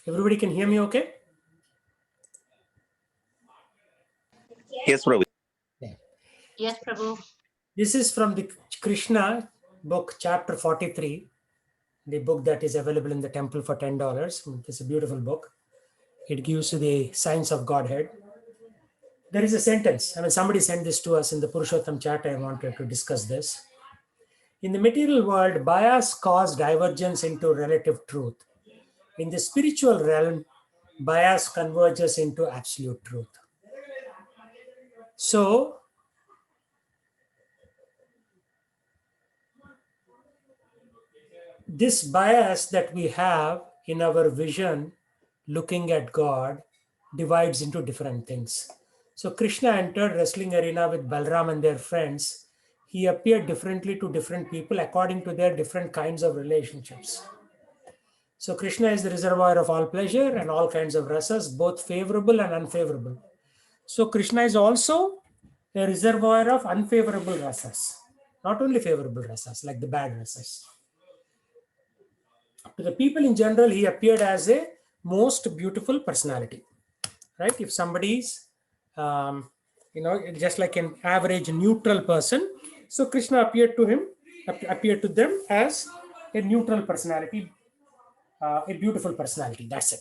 Everybody can hear me okay? Yes, Prabhu. Yes, Prabhu. This is from the Krishna book, chapter 43, the book that is available in the temple for $10. It's a beautiful book. It gives you the science of Godhead. There is a sentence. Somebody sent this to us in the Purushottam chat. I wanted to discuss this. In the material world, bias causes divergence into relative truth. In the spiritual realm, bias converges into absolute truth. So, this bias that we have in our vision looking at God divides into different things. So Krishna entered wrestling arena with Balram and their friends. He appeared differently to different people according to their different kinds of relationships. So Krishna is the reservoir of all pleasure and all kinds of rasas, both favorable and unfavorable. So Krishna is also a reservoir of unfavorable rasas, not only favorable rasas like the bad rasas. To the people in general, he appeared as a most beautiful personality, right? If somebody's, just like an average neutral person, so Krishna appeared to them as a neutral personality, a beautiful personality. That's it.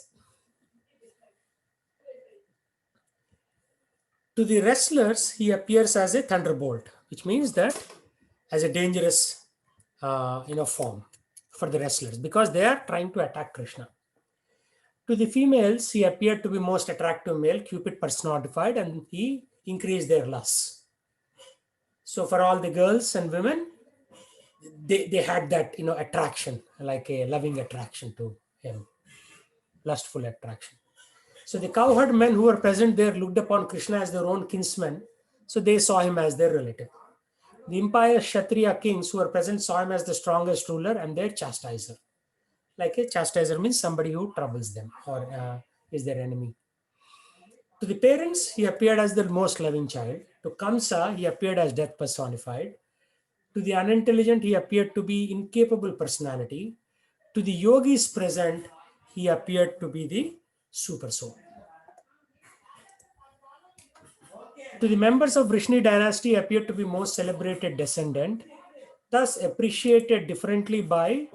To the wrestlers, he appears as a thunderbolt, which means that as a dangerous, form for the wrestlers because they are trying to attack Krishna. To the females, he appeared to be most attractive male, Cupid personified, and he increased their lusts. So for all the girls and women, they had that attraction, like a loving attraction to him, lustful attraction. So the cowherd men who were present there looked upon Krishna as their own kinsman, so they saw him as their relative. The impious Kshatriya kings who were present saw him as the strongest ruler and their chastiser. Like a chastiser means somebody who troubles them or is their enemy. To the parents, he appeared as the most loving child. To Kamsa, he appeared as death personified. To the unintelligent, he appeared to be incapable personality. To the yogis present, he appeared to be the super soul. To the members of Vishnu dynasty, appeared to be most celebrated descendant, thus appreciated differently by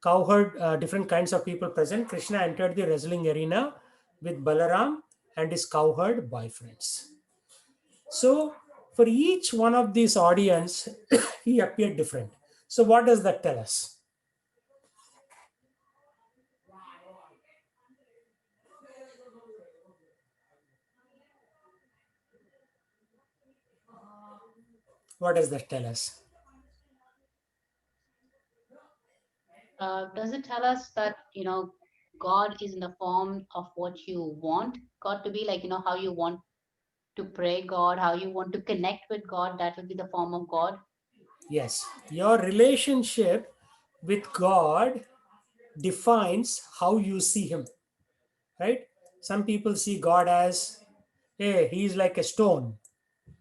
cowherd, different kinds of people present. Krishna entered the wrestling arena with Balaram and his cowherd boyfriends. So for each one of these audience, he appeared different. So what does that tell us? What does that tell us? Does it tell us that, God is in the form of what you want God to be, like, how you want to pray God, how you want to connect with God, that will be the form of God? Yes. Your relationship with God defines how you see him, right? Some people see God as, hey, he's like a stone,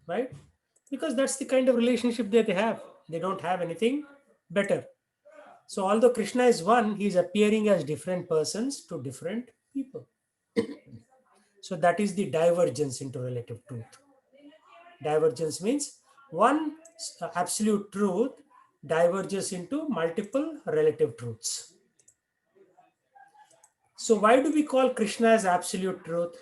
right? Because that's the kind of relationship that they have. They don't have anything better. So although Krishna is one, he's appearing as different persons to different people. So that is the divergence into relative truth. Divergence means one absolute truth diverges into multiple relative truths. So why do we call Krishna as absolute truth?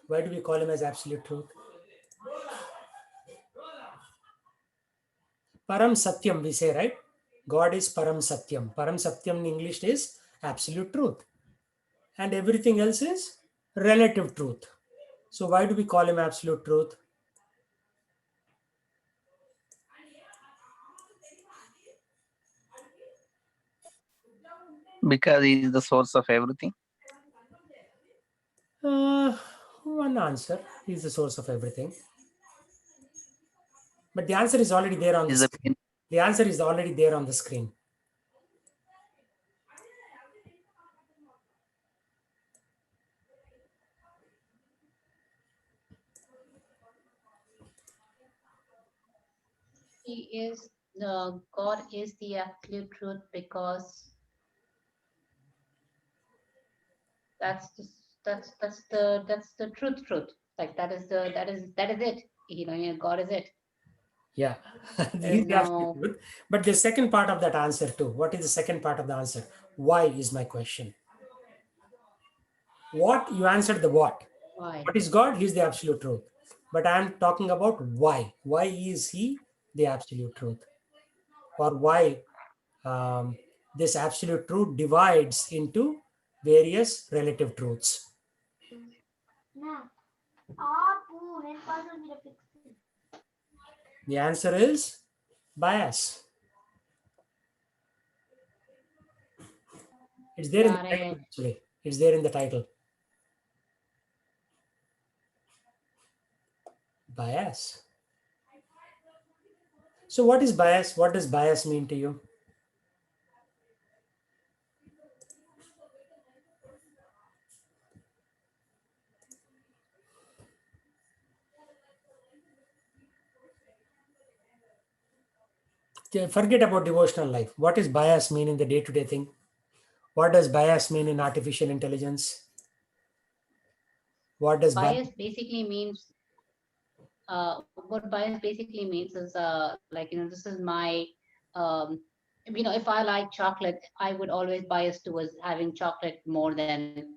Why do we call him as absolute truth? Param Satyam, we say, right? God is Param Satyam. Param Satyam in English is absolute truth. And everything else is relative truth. So why do we call him absolute truth? Because he is the source of everything. One answer. He's the source of everything. But the answer is already there on the screen. The answer is already there on the screen. He is God is the absolute truth because that's the, that's the truth. Like that is it. God is it. Yeah, There he's is the absolute no truth. But the second part of that answer too. What is the second part of the answer? Why is my question. What you answered the what. why. What is God? He's the absolute truth. But I'm talking about why. Why is he the absolute truth? Or why this absolute truth divides into various relative truths? The answer is bias. It's there in the Got title it. actually. It's there in the title. Bias. So what is bias? What does bias mean to you? Forget about devotional life. What is bias mean in the day-to-day thing? What does bias mean in artificial intelligence? What does bias? Bias basically means what bias basically means is like this is my um if I like chocolate, I would always bias towards having chocolate more than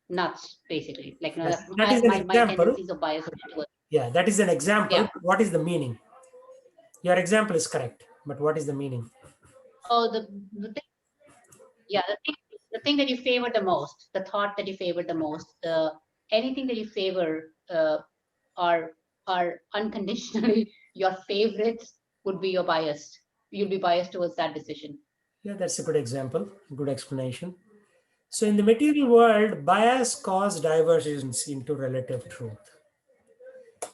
nuts, basically. Like Yes, that's that is an my example. tendencies of bias towards. Yeah, that is an example. Yeah. What is the meaning? Your example is correct, but what is the meaning? Oh, the thing, yeah, the thing that you favor the most, the thought that you favor the most, the anything that you favor are unconditionally your favorites would be your bias. You'll be biased towards that decision. Yeah, that's a good example, good explanation. So in the material world, bias causes diversions into relative truth.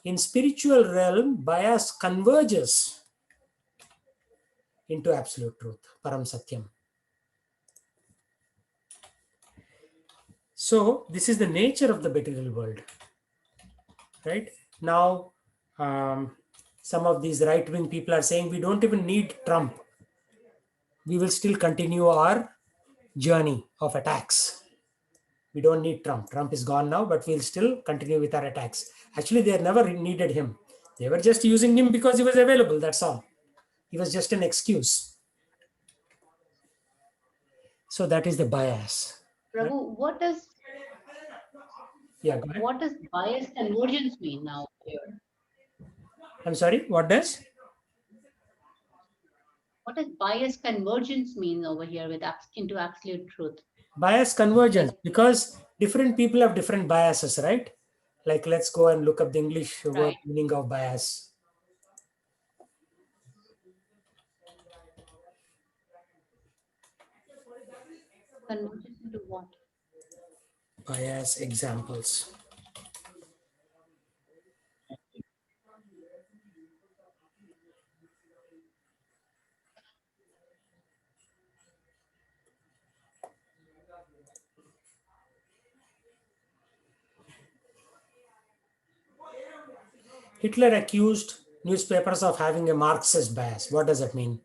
In spiritual realm, bias converges into absolute truth, Param Satyam. So this is the nature of the material world, right? Now, some of these right-wing people are saying we don't even need Trump. We will still continue our journey of attacks. We don't need Trump. Trump is gone now, but we'll still continue with our attacks. Actually, they never needed him. They were just using him because he was available. That's all. He was just an excuse. So that is the bias. Right? Prabhu, Yeah, go ahead. what does bias convergence mean now here? I'm sorry. What does What does bias convergence mean over here with into absolute truth? bias Like convergence? Because different people have different biases, right? Like let's go and look up the English word right, meaning of bias. convergence into what? Bias examples. Hitler accused newspapers of having a Marxist bias. What does that mean?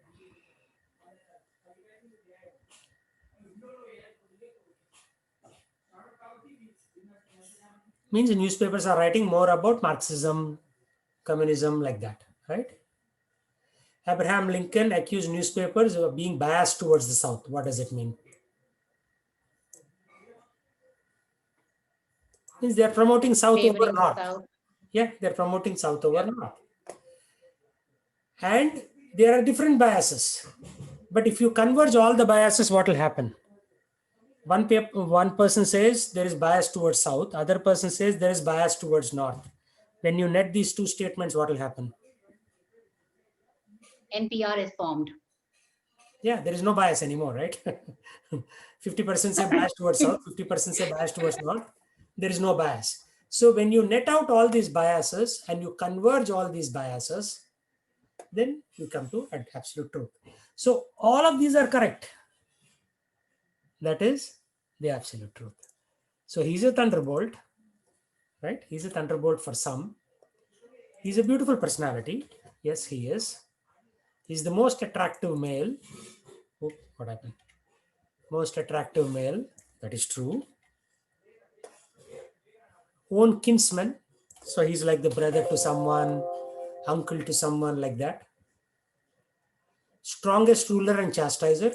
Means the newspapers are writing more about Marxism, communism, like that, right? Abraham Lincoln accused newspapers of being biased towards the South. What does it mean? Means they're promoting South over Favoring the North. South. Yeah, they're promoting South over Yeah. North. And there are different biases. But if you converge all the biases, what will happen? One person says there is bias towards South, other person says there is bias towards North. When you net these two statements, what will happen? NPR is formed. Yeah, there is no bias anymore, right? 50% say bias towards South, 50% say bias towards North. There is no bias. So when you net out all these biases and you converge all these biases, then you come to an absolute truth. So all of these are correct. That is the absolute truth. So he's a thunderbolt, right? He's a thunderbolt for some. He's a beautiful personality. Yes, he is. He's the most attractive male. Oh, what happened? Most attractive male. That is true. Own kinsman. So he's like the brother to someone, uncle to someone, like that. Strongest ruler and chastiser,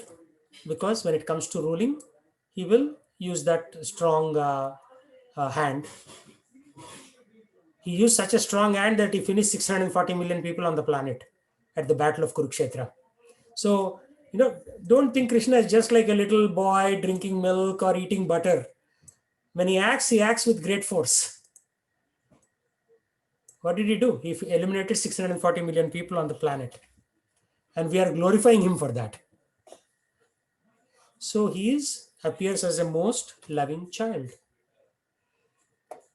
because when it comes to ruling, he will use that strong hand. He used such a strong hand that he finished 640 million people on the planet at the Battle of Kurukshetra. So, don't think Krishna is just like a little boy drinking milk or eating butter. When he acts with great force. What did he do? He eliminated 640 million people on the planet. And we are glorifying him for that. So he appears as a most loving child.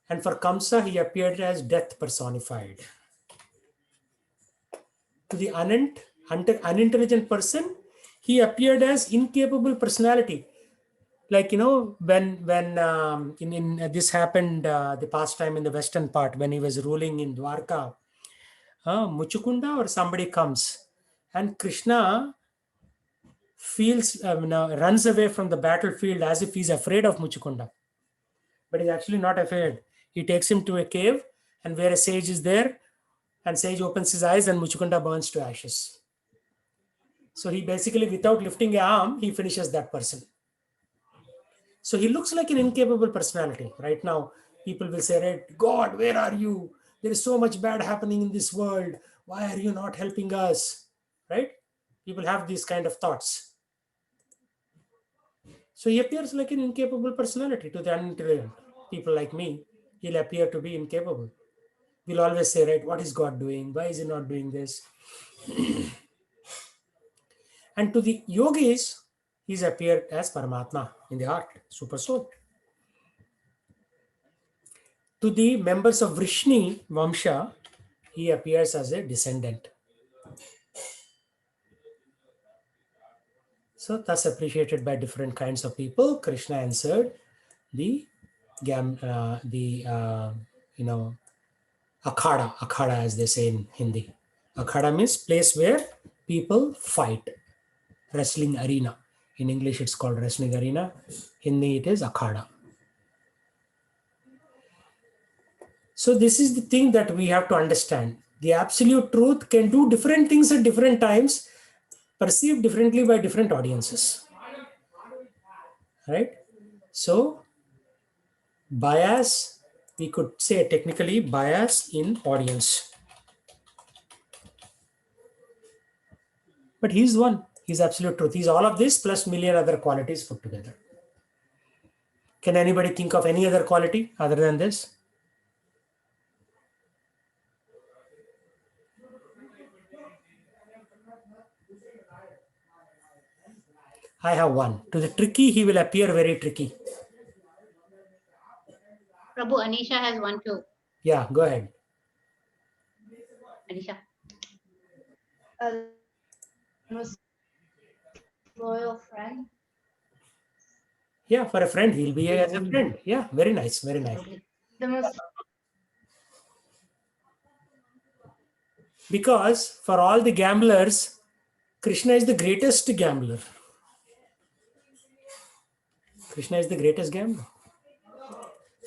And for Kamsa, he appeared as death personified. To the unintelligent person, he appeared as incapable personality. Like, when in this happened the past time in the western part, when he was ruling in Dwarka, Muchukunda or somebody comes, and Krishna runs away from the battlefield as if he's afraid of Muchukunda. But he's actually not afraid. He takes him to a cave, and where a sage is there, and sage opens his eyes and Muchukunda burns to ashes. So he basically, without lifting an arm, he finishes that person. So he looks like an incapable personality. Right now, people will say, right, God, where are you? There is so much bad happening in this world. Why are you not helping us? Right? People have these kind of thoughts. So he appears like an incapable personality to the unintelligent. People like me, he'll appear to be incapable. We'll always say, right, what is God doing? Why is he not doing this? And to the yogis, he's appeared as Paramatma in the heart, super soul. To the members of Vrishni Vamsha, he appears as a descendant. So, thus appreciated by different kinds of people, Krishna answered the akhada as they say in Hindi. Akhada means place where people fight, wrestling arena. In English, it's called wrestling arena. Hindi, it is akhada. So this is the thing that we have to understand. The absolute truth can do different things at different times, perceived differently by different audiences. Right? So bias, we could say technically bias in audience. But he's one. He's absolute truth. He's all of this plus million other qualities put together. Can anybody think of any other quality other than this? I have one. To the tricky, he will appear very tricky. Prabhu, Anisha has one too. Yeah, go ahead. Anisha. Loyal friend. Yeah, for a friend, he'll be as a friend. Yeah, very nice, very nice. The most Because for all the gamblers, Krishna is the greatest gambler. Krishna is the greatest gambler.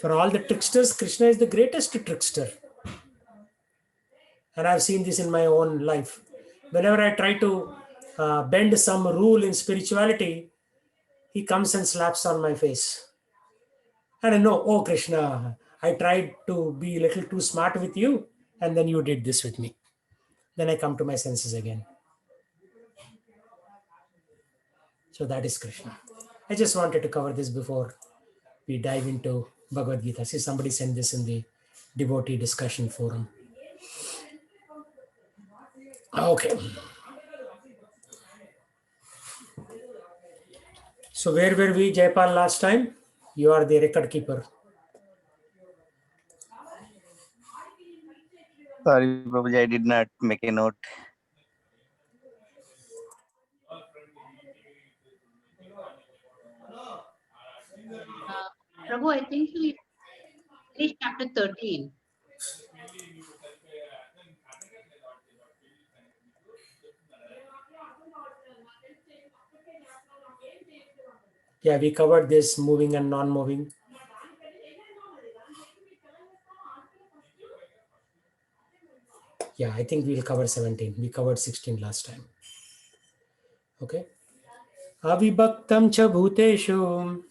For all the tricksters, Krishna is the greatest trickster. And I've seen this in my own life. Whenever I try to bend some rule in spirituality, he comes and slaps on my face. And I know, oh Krishna, I tried to be a little too smart with you, and then you did this with me. Then I come to my senses again. So that is Krishna. I just wanted to cover this before we dive into Bhagavad Gita. See, somebody sent this in the devotee discussion forum. Okay. So where were we, Jaipal, last time? You are the record keeper. Sorry, Prabhuji, I did not make a note. Prabhu, I think we finished chapter 13. Yeah, we covered this moving and non-moving. Yeah, I think we'll cover 17. We covered 16 last time. Okay. Avibhaktam cha bhuteshu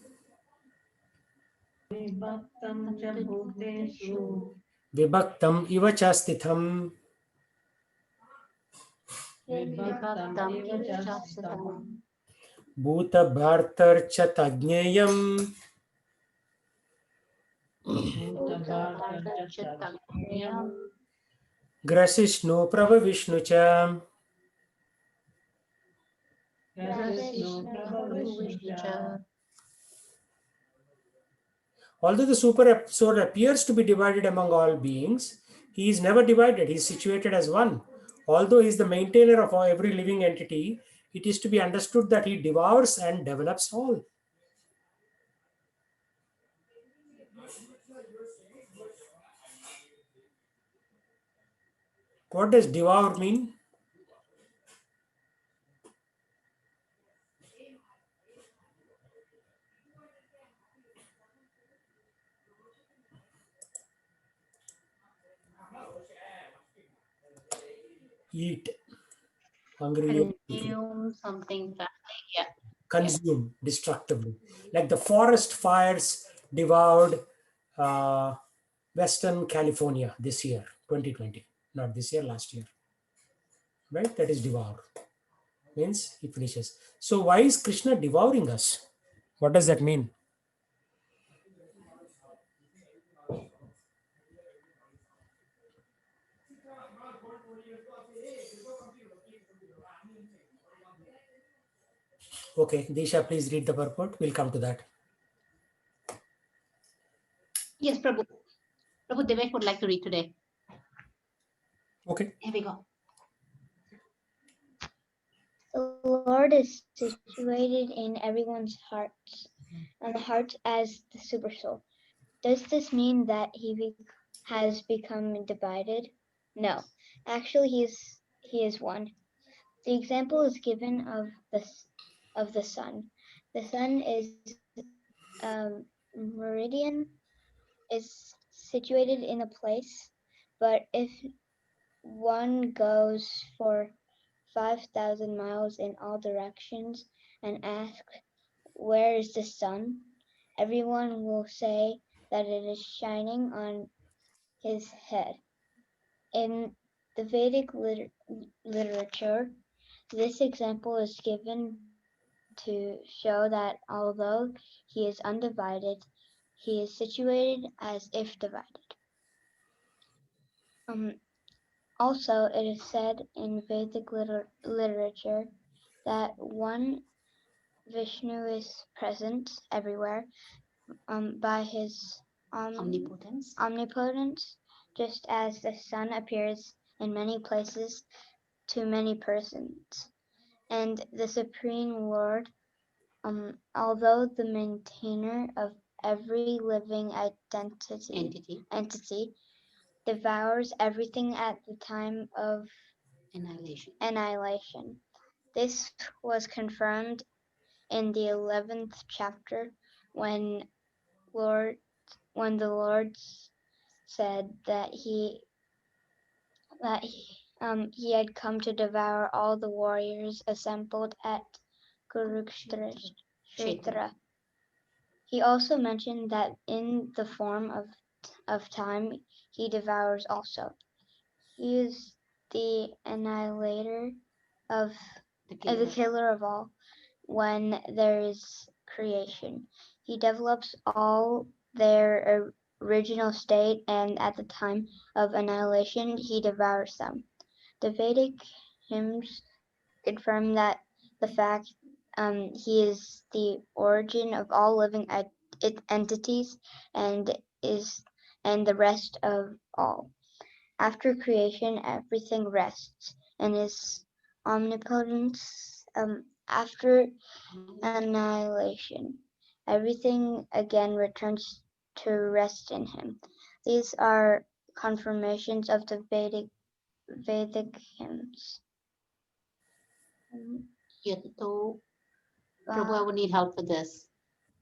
Vibhaktam cha bhuteshu vibhaktam iva cha sthitham vibhaktam Vibhaktam eva iva cha chastitam. sthitam bhuta bhartar cha tagnyayam bhuta bhartam cha Bhutavardhanchatam. grasishnu prabhavishnu cha. Vishnu Prabha Vishnu cha Vishnucha. Although the super soul appears to be divided among all beings, he is never divided. He is situated as one. Although he is the maintainer of every living entity, it is to be understood that he devours and develops all. What does devour mean? Eat. Hungry. Consume something fatly. Yeah. Consume destructively. Like the forest fires devoured Western California this year, 2020. Not this year, last year. Right? That is devour. Means he finishes. So why is Krishna devouring us? What does that mean? Okay, Disha, please read the purport. We'll come to that. Yes, Prabhu. Prabhu Devek would like to read today. Okay. Here we go. The Lord is situated in everyone's hearts, and the heart as the super soul. Does this mean that has become divided? No, actually, he is one. The example is given of the sun. The sun is meridian is situated in a place, but if one goes for 5,000 miles in all directions and asks, "Where is the sun?" everyone will say that it is shining on his head. In the Vedic literature, this example is given to show that although he is undivided, he is situated as if divided. Also, it is said in Vedic literature that one Vishnu is present everywhere by his omnipotence, just as the sun appears in many places to many persons. And the Supreme Lord, although the maintainer of every living entity, devours everything at the time of annihilation. This was confirmed in the 11th chapter when the Lord said that he had come to devour all the warriors assembled at Kurukshetra. He also mentioned that in the form of time he devours also. He is the annihilator of the killer of all. When there is creation, he develops all their original state, and at the time of annihilation, he devours them. The Vedic hymns confirm that the fact he is the origin of all living entities and the rest of all. After creation, everything rests in his omnipotence. After annihilation, everything again returns to rest in him. These are confirmations of the Vedic hymns. Yeah, so Prabhu, I would need help with this.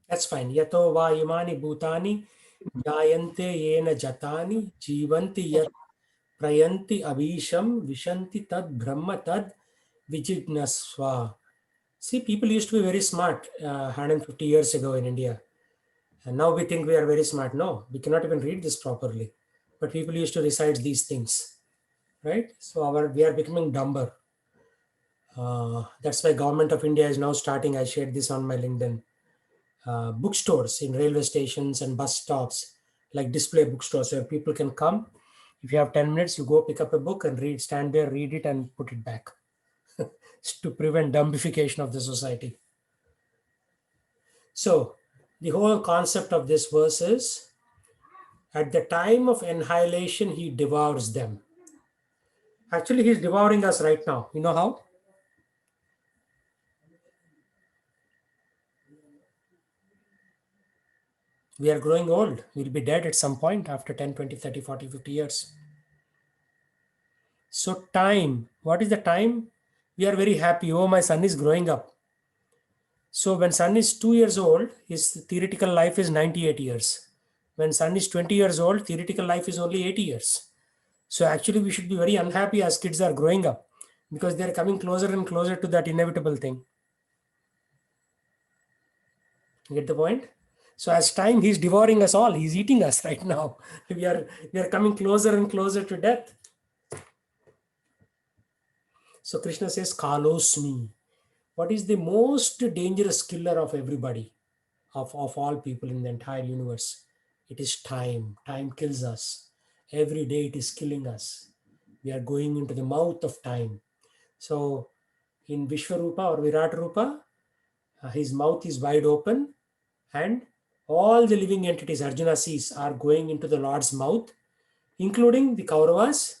That's fine. Yato va imani bhutani jayante yena jatani jivanti yat prayanti avisham vishanti tad brahma tad vijignasva. See, people used to be very smart 150 years ago in India. And now we think we are very smart. No, we cannot even read this properly. But people used to recite these things, right? So we are becoming dumber. That's why government of India is now starting. I shared this on my LinkedIn. Bookstores in railway stations and bus stops, like display bookstores where people can come. If you have 10 minutes, you go pick up a book and read, stand there, read it, and put it back to prevent dumbification of the society. So, the whole concept of this verse is at the time of annihilation, he devours them. Actually, he's devouring us right now. You know how? We are growing old. We'll be dead at some point after 10, 20, 30, 40, 50 years. So, time. What is the time? We are very happy. Oh, my son is growing up. So, when son is 2 years old, his theoretical life is 98 years. When son is 20 years old, theoretical life is only 80 years. So, actually, we should be very unhappy as kids are growing up because they are coming closer and closer to that inevitable thing. You get the point? So, as time, he's devouring us all. He's eating us right now. We are coming closer and closer to death. So Krishna says, Kalosmi. What is the most dangerous killer of everybody, of all people in the entire universe? It is time. Time kills us. Every day it is killing us. We are going into the mouth of time. So in Vishwarupa or Virat Rupa, his mouth is wide open and all the living entities Arjuna sees are going into the Lord's mouth, including the Kauravas,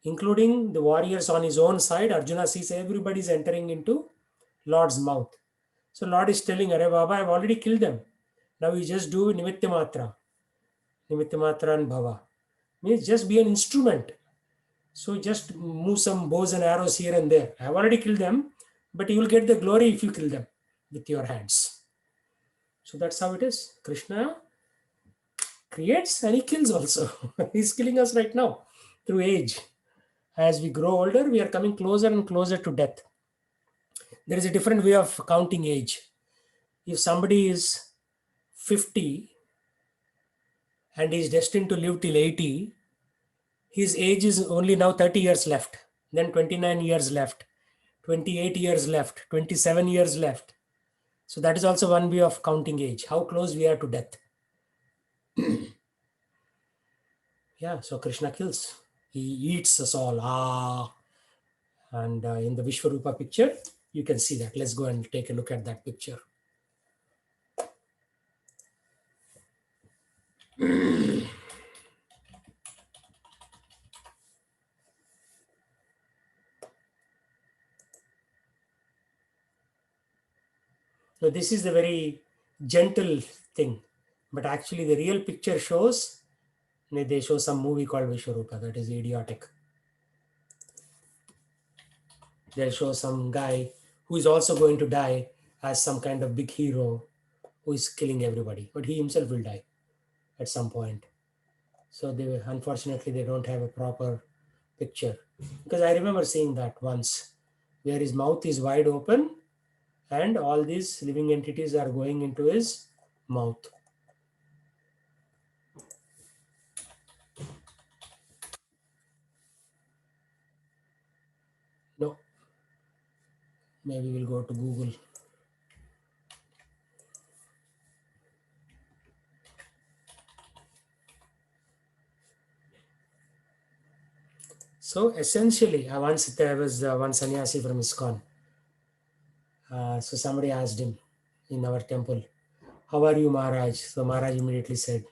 including the warriors on his own side. Arjuna sees everybody is entering into Lord's mouth. So Lord is telling, Arey Baba, I've already killed them. Now you just do Nimitta Matra and Bhava. Means just be an instrument. So just move some bows and arrows here and there. I've already killed them, but you will get the glory if you kill them with your hands. So that's how it is. Krishna creates and he kills also. He's killing us right now through age. As we grow older, we are coming closer and closer to death. There is a different way of counting age. If somebody is 50 and is destined to live till 80, his age is only now 30 years left, then 29 years left, 28 years left, 27 years left. So that is also one way of counting age, how close we are to death. Yeah, so Krishna kills. He eats us all. And in the Vishwarupa picture, you can see that. Let's go and take a look at that picture. So this is the very gentle thing, but actually the real picture shows, they show some movie called Vishwarupa, that is idiotic. They'll show some guy who is also going to die as some kind of big hero who is killing everybody, but he himself will die at some point. So unfortunately they don't have a proper picture, because I remember seeing that once where his mouth is wide open and all these living entities are going into his mouth. No, maybe we'll go to Google. So essentially, there was one sannyasi from ISKCON. So somebody asked him in our temple, how are you, Maharaj? So Maharaj immediately said,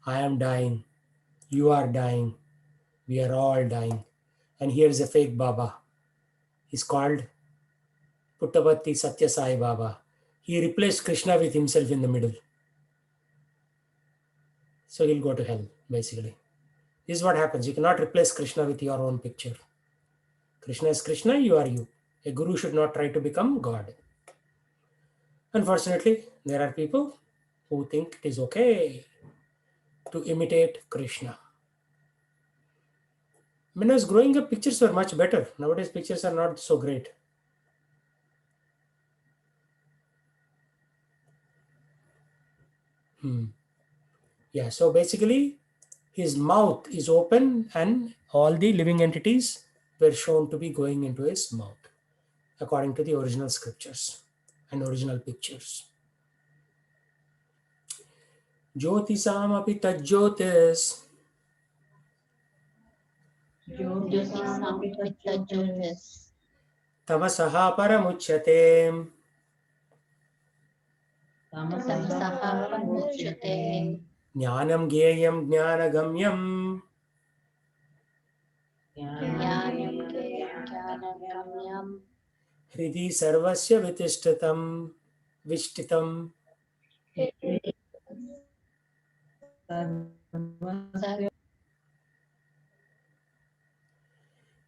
I am dying, you are dying, we are all dying. And here's a fake Baba. He's called Puttavati Satya Sai Baba. He replaced Krishna with himself in the middle. So he'll go to hell, basically. This is what happens. You cannot replace Krishna with your own picture. Krishna is Krishna, you are you. A guru should not try to become God. Unfortunately, there are people who think it is okay to imitate Krishna. When I was growing up, pictures were much better. Nowadays, pictures are not so great. Yeah, so basically, his mouth is open and all the living entities were shown to be going into his mouth, according to the original scriptures and original pictures. Jyotisamapi tajyotis Jyotis tamasaha paramuchyate Tamasaha Pamuchyate jnanam gyeyam jnanagamyam Jnanam Jnanam Gamyam hridi sarvasya vitishtatam vishtitam.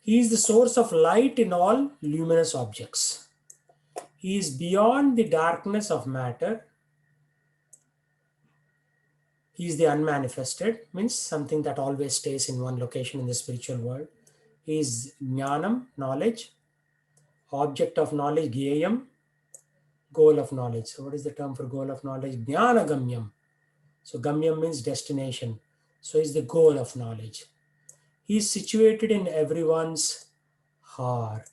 He is the source of light in all luminous objects. He is beyond the darkness of matter. He is the unmanifested, means something that always stays in one location in the spiritual world. He is jnanam, knowledge, object of knowledge, gyeyam, goal of knowledge. So, what is the term for goal of knowledge? Jnana gamyam. So, gamyam means destination. So, is the goal of knowledge. He is situated in everyone's heart,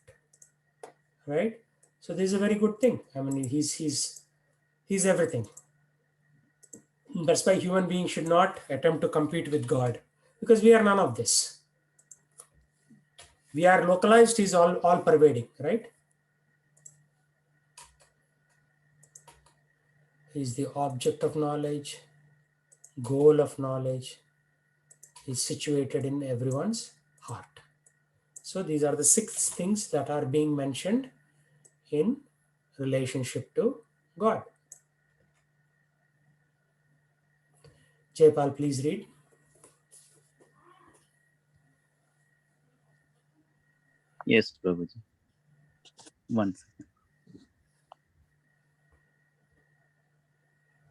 right? So, this is a very good thing. I mean, he's everything. That's why human beings should not attempt to compete with God, because we are none of this. We are localized, he's all pervading, right? He's the object of knowledge, goal of knowledge, is situated in everyone's heart. So these are the 6 things that are being mentioned in relationship to God. Jaypal, please read. Yes, Prabhuji. One second.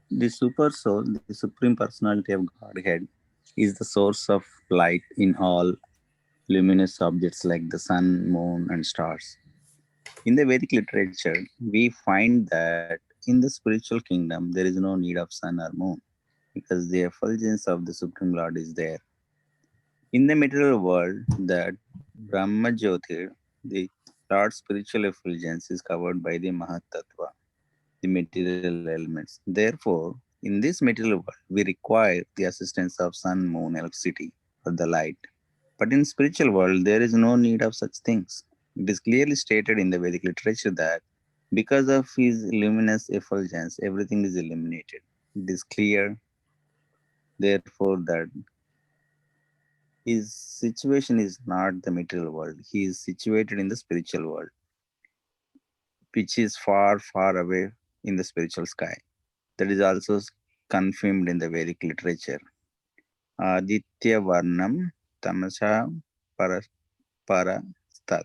The super soul, the supreme personality of Godhead, is the source of light in all luminous objects like the sun, moon, and stars. In the Vedic literature, we find that in the spiritual kingdom there is no need of sun or moon because the effulgence of the Supreme Lord is there. In the material world, that Brahma Jyotir, the Lord's spiritual effulgence, is covered by the Mahat Tattva, the material elements. Therefore, in this material world, we require the assistance of sun, moon, electricity, or the light. But in spiritual world, there is no need of such things. It is clearly stated in the Vedic literature that because of his luminous effulgence, everything is illuminated. It is clear, therefore, that his situation is not the material world. He is situated in the spiritual world, which is far, far away in the spiritual sky. That is also confirmed in the Vedic literature. Aditya Varnam Tamasha Parastat.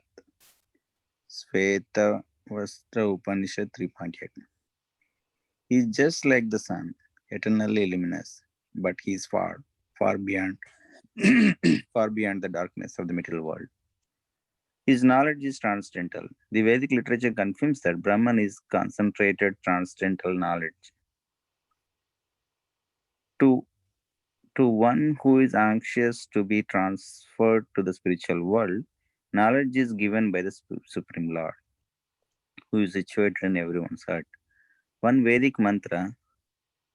Sveta Vastra Upanishad 3.8. He is just like the sun, eternally luminous, but he is far, far beyond, far beyond the darkness of the material world. His knowledge is transcendental. The Vedic literature confirms that Brahman is concentrated transcendental knowledge. To, to one who is anxious to be transferred to the spiritual world, knowledge is given by the Supreme Lord, who is situated in everyone's heart. One Vedic mantra,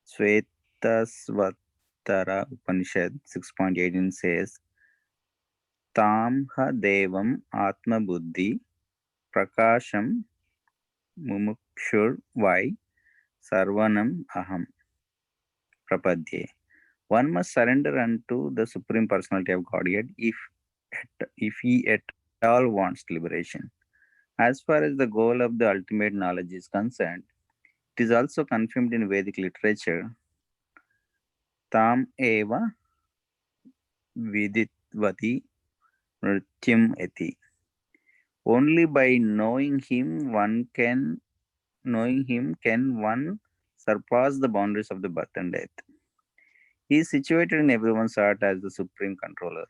Svetasvatara Upanishad 6.18 says, Tam ha devam atma buddhi prakasham mumukshur vai sarvanam aham prapadye. One must surrender unto the Supreme Personality of Godhead if he at all wants liberation. As far as the goal of the ultimate knowledge is concerned, it is also confirmed in Vedic literature. Tam eva viditvati mrityum eti. Only by knowing him one can knowing him can one surpass the boundaries of the birth and death. He is situated in everyone's heart as the supreme controller.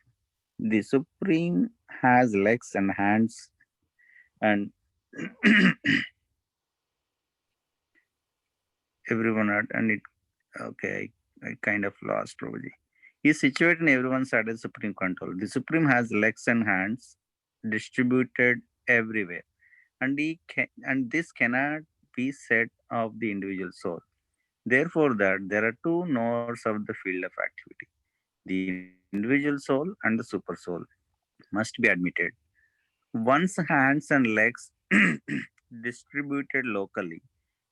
The supreme has legs and hands and everyone heart and it okay, I kind of lost Prabhuji. He is situated in everyone's heart as supreme control. The supreme has legs and hands distributed everywhere. And this cannot be said of the individual soul. Therefore, that there are two nodes of the field of activity, the individual soul and the super soul, must be admitted. One's hands and legs distributed locally,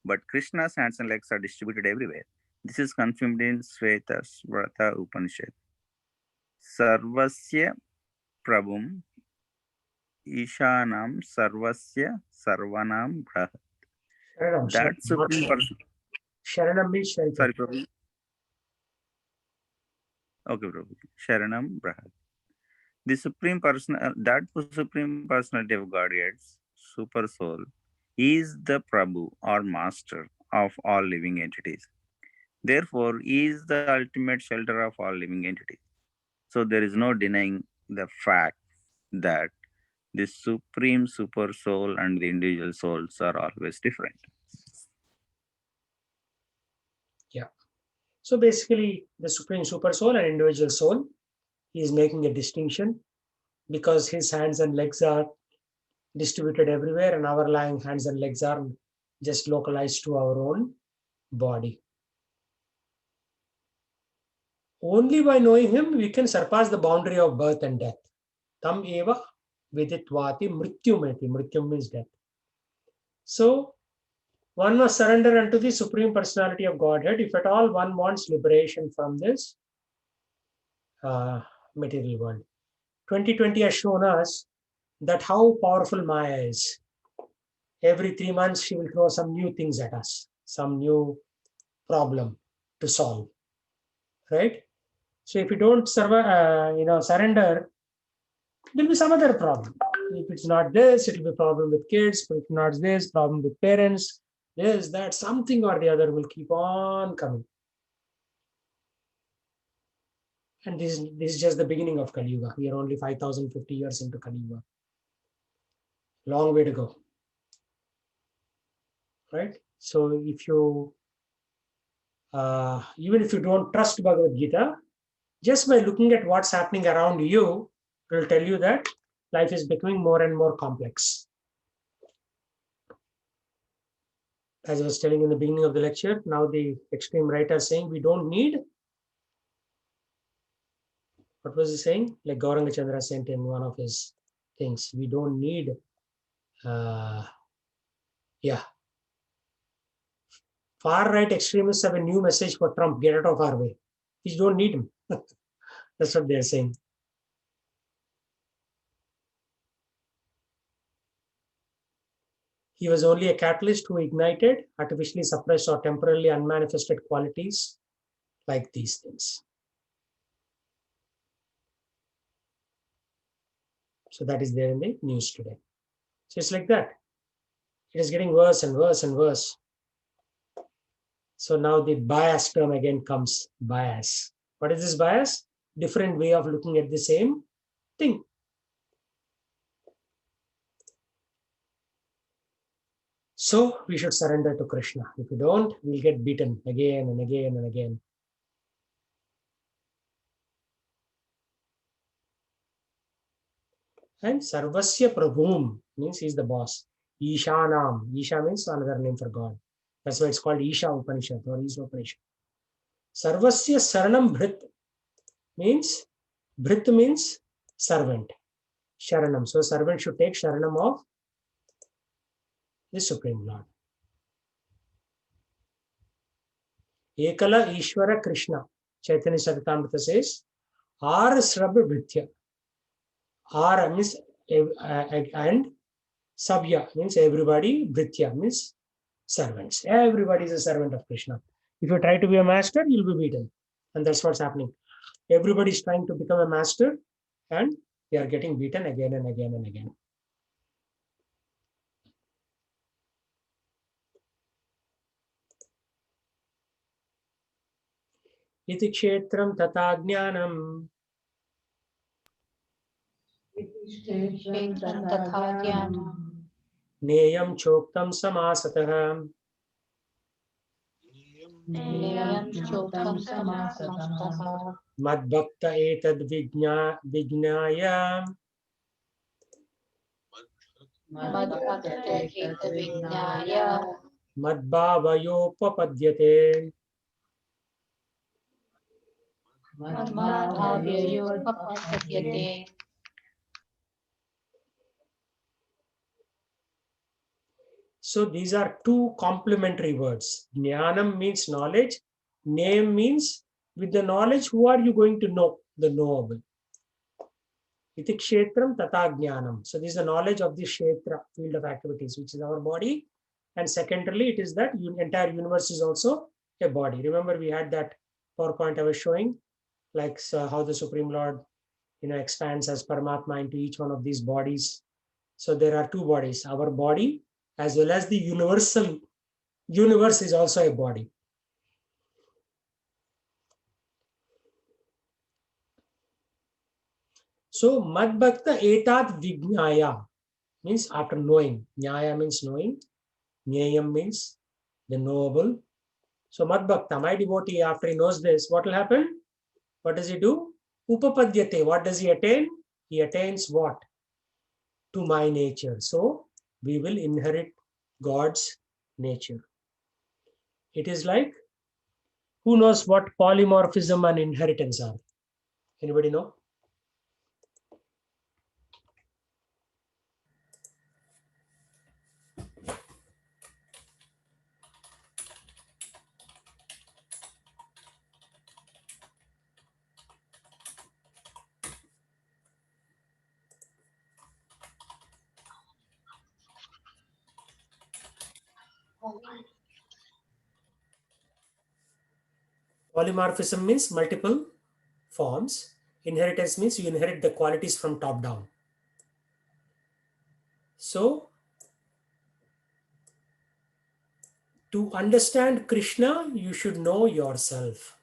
but Krishna's hands and legs are distributed everywhere. This is confirmed in Svetasvrata Upanishad. Sarvasya Prabhum Ishanam Sarvasya Sarvanam Brahat. Sharanam, That Sharanam, not supreme person. Sharanam means shelter. Sorry, Prabhu. Okay, Prabhu. Sharanam Brahat. The supreme person, that supreme personality of Godhead's super soul, is the Prabhu or master of all living entities. Therefore, he is the ultimate shelter of all living entities. So there is no denying the fact that the supreme super soul and the individual souls are always different. Yeah. So basically, the supreme super soul and individual soul, he is making a distinction because his hands and legs are distributed everywhere, and our lying hands and legs are just localized to our own body. Only by knowing him, we can surpass the boundary of birth and death. Tam eva viditvati mrityumeti. Mrityum means death. So one must surrender unto the supreme personality of Godhead if at all one wants liberation from this material world. 2020 has shown us that how powerful Maya is. Every 3 months, she will throw some new things at us, some new problem to solve, right? So if you don't surrender, there'll be some other problem. If it's not this, it'll be a problem with kids. If it's not this, problem with parents. This, that, something or the other will keep on coming. And this is just the beginning of Kali Yuga. We are only 5,050 years into Kali Yuga. Long way to go. Right? So if you, even if you don't trust Bhagavad Gita, just by looking at what's happening around you, it will tell you that life is becoming more and more complex. As I was telling in the beginning of the lecture, now the extreme right are saying we don't need, what was he saying? Like Gauranga Chandra sent in one of his things, we don't need, far right extremists have a new message for Trump, get out of our way. We don't need him. That's what they're saying. He was only a catalyst who ignited, artificially suppressed or temporarily unmanifested qualities like these things. So that is there in the news today. So it's like that. It is getting worse and worse and worse. So now the bias term again comes, bias. What is this bias? Different way of looking at the same thing. So we should surrender to Krishna. If we don't, we'll get beaten again and again and again. And Sarvasya Prabhum means he's the boss. Ishanam. Isha means another name for God. That's why it's called Isha Upanishad or Isha Upanishad. Sarvasya Saranam Bhrit means, Bhrit means servant. Sharanam. So servant should take Sharanam of the Supreme Lord. Ekala Ishvara Krishna. Chaitanya Charitamrita says, Ar Srabha Bhritya. Ar means and Sabya means everybody. Bhritya means servants. Everybody is a servant of Krishna. If you try to be a master, you'll be beaten. And that's what's happening. Everybody is trying to become a master and they are getting beaten again and again and again. iti kshetram tata jnanam. Kshetram तथा ज्ञानम् Neyam choktam samasatah. ज्ञेयं चोक्तं समासतः Madbhakta etad vijnaya. मद्भक्तेतविज्ञाय Madbhavayopapadyate. मद्भावयोपपद्यते So these are two complementary words. Jnanam means knowledge. Name means with the knowledge, who are you going to know? The knowable. Iti kshetram tata jnanam. So this is the knowledge of the kshetra, field of activities, which is our body. And secondarily, it is that entire universe is also a body. Remember, we had that PowerPoint I was showing, like how the Supreme Lord, expands as Paramatma into each one of these bodies. So there are two bodies, our body as well as the universal universe is also a body. So Madbhakta etat vijnaya means after knowing. Nyaya means knowing. Nyayam means the knowable. So Madbhakta, my devotee, after he knows this, what will happen? What does he do? Upapadyate. What does he attain? He attains what? To my nature. So we will inherit God's nature. It is like, who knows what polymorphism and inheritance are? Anybody know? Polymorphism means multiple forms. Inheritance means you inherit the qualities from top down. So, to understand Krishna, you should know yourself.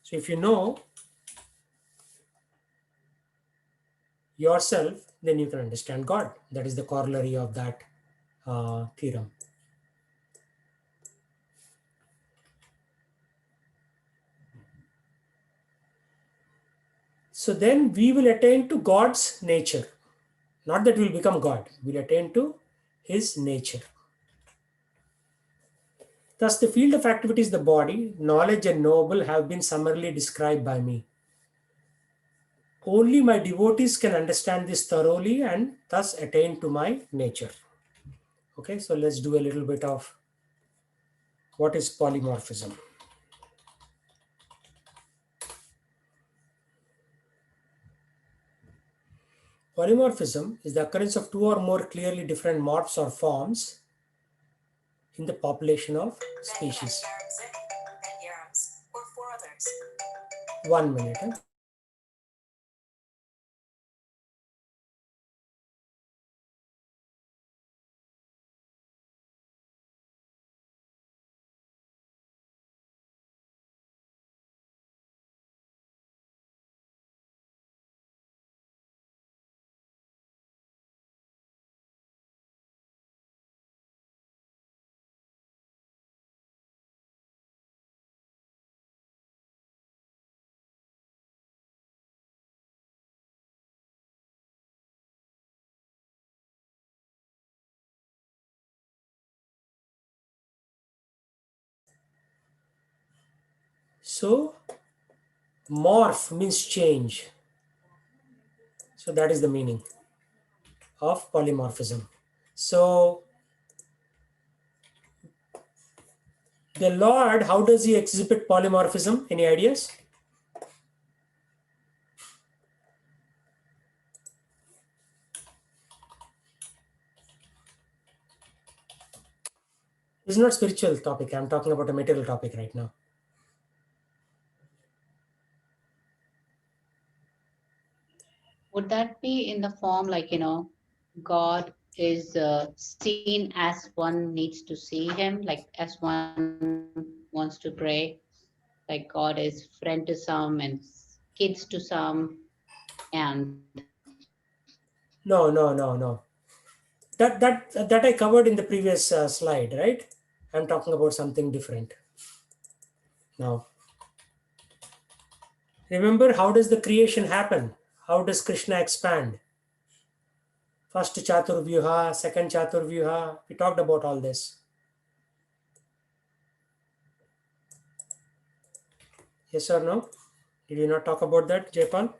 So, if you know yourself, then you can understand God. That is the corollary of that theorem. So, then we will attain to God's nature. Not that we will become God, we will attain to His nature. Thus, the field of activity is the body. Knowledge and knowable have been summarily described by me. Only my devotees can understand this thoroughly and thus attain to my nature. Okay, so let's do a little bit of what is polymorphism. Polymorphism is the occurrence of two or more clearly different morphs or forms in the population of species. 1 minute. So, morph means change. So, that is the meaning of polymorphism. So, the Lord, how does he exhibit polymorphism? Any ideas? This is not spiritual topic. I'm talking about a material topic right now. would that be in the form like God is seen as one needs to see him, like as one wants to pray, like God is friend to some and kids to some, and No, no, no, no. That I covered in the previous slide, right? I'm talking about something different now. Remember, how does the creation happen? How does Krishna expand? First Chaturvyuha, second Chaturvyuha. We talked about all this. Yes or no? Did you not talk about that, Jaipal?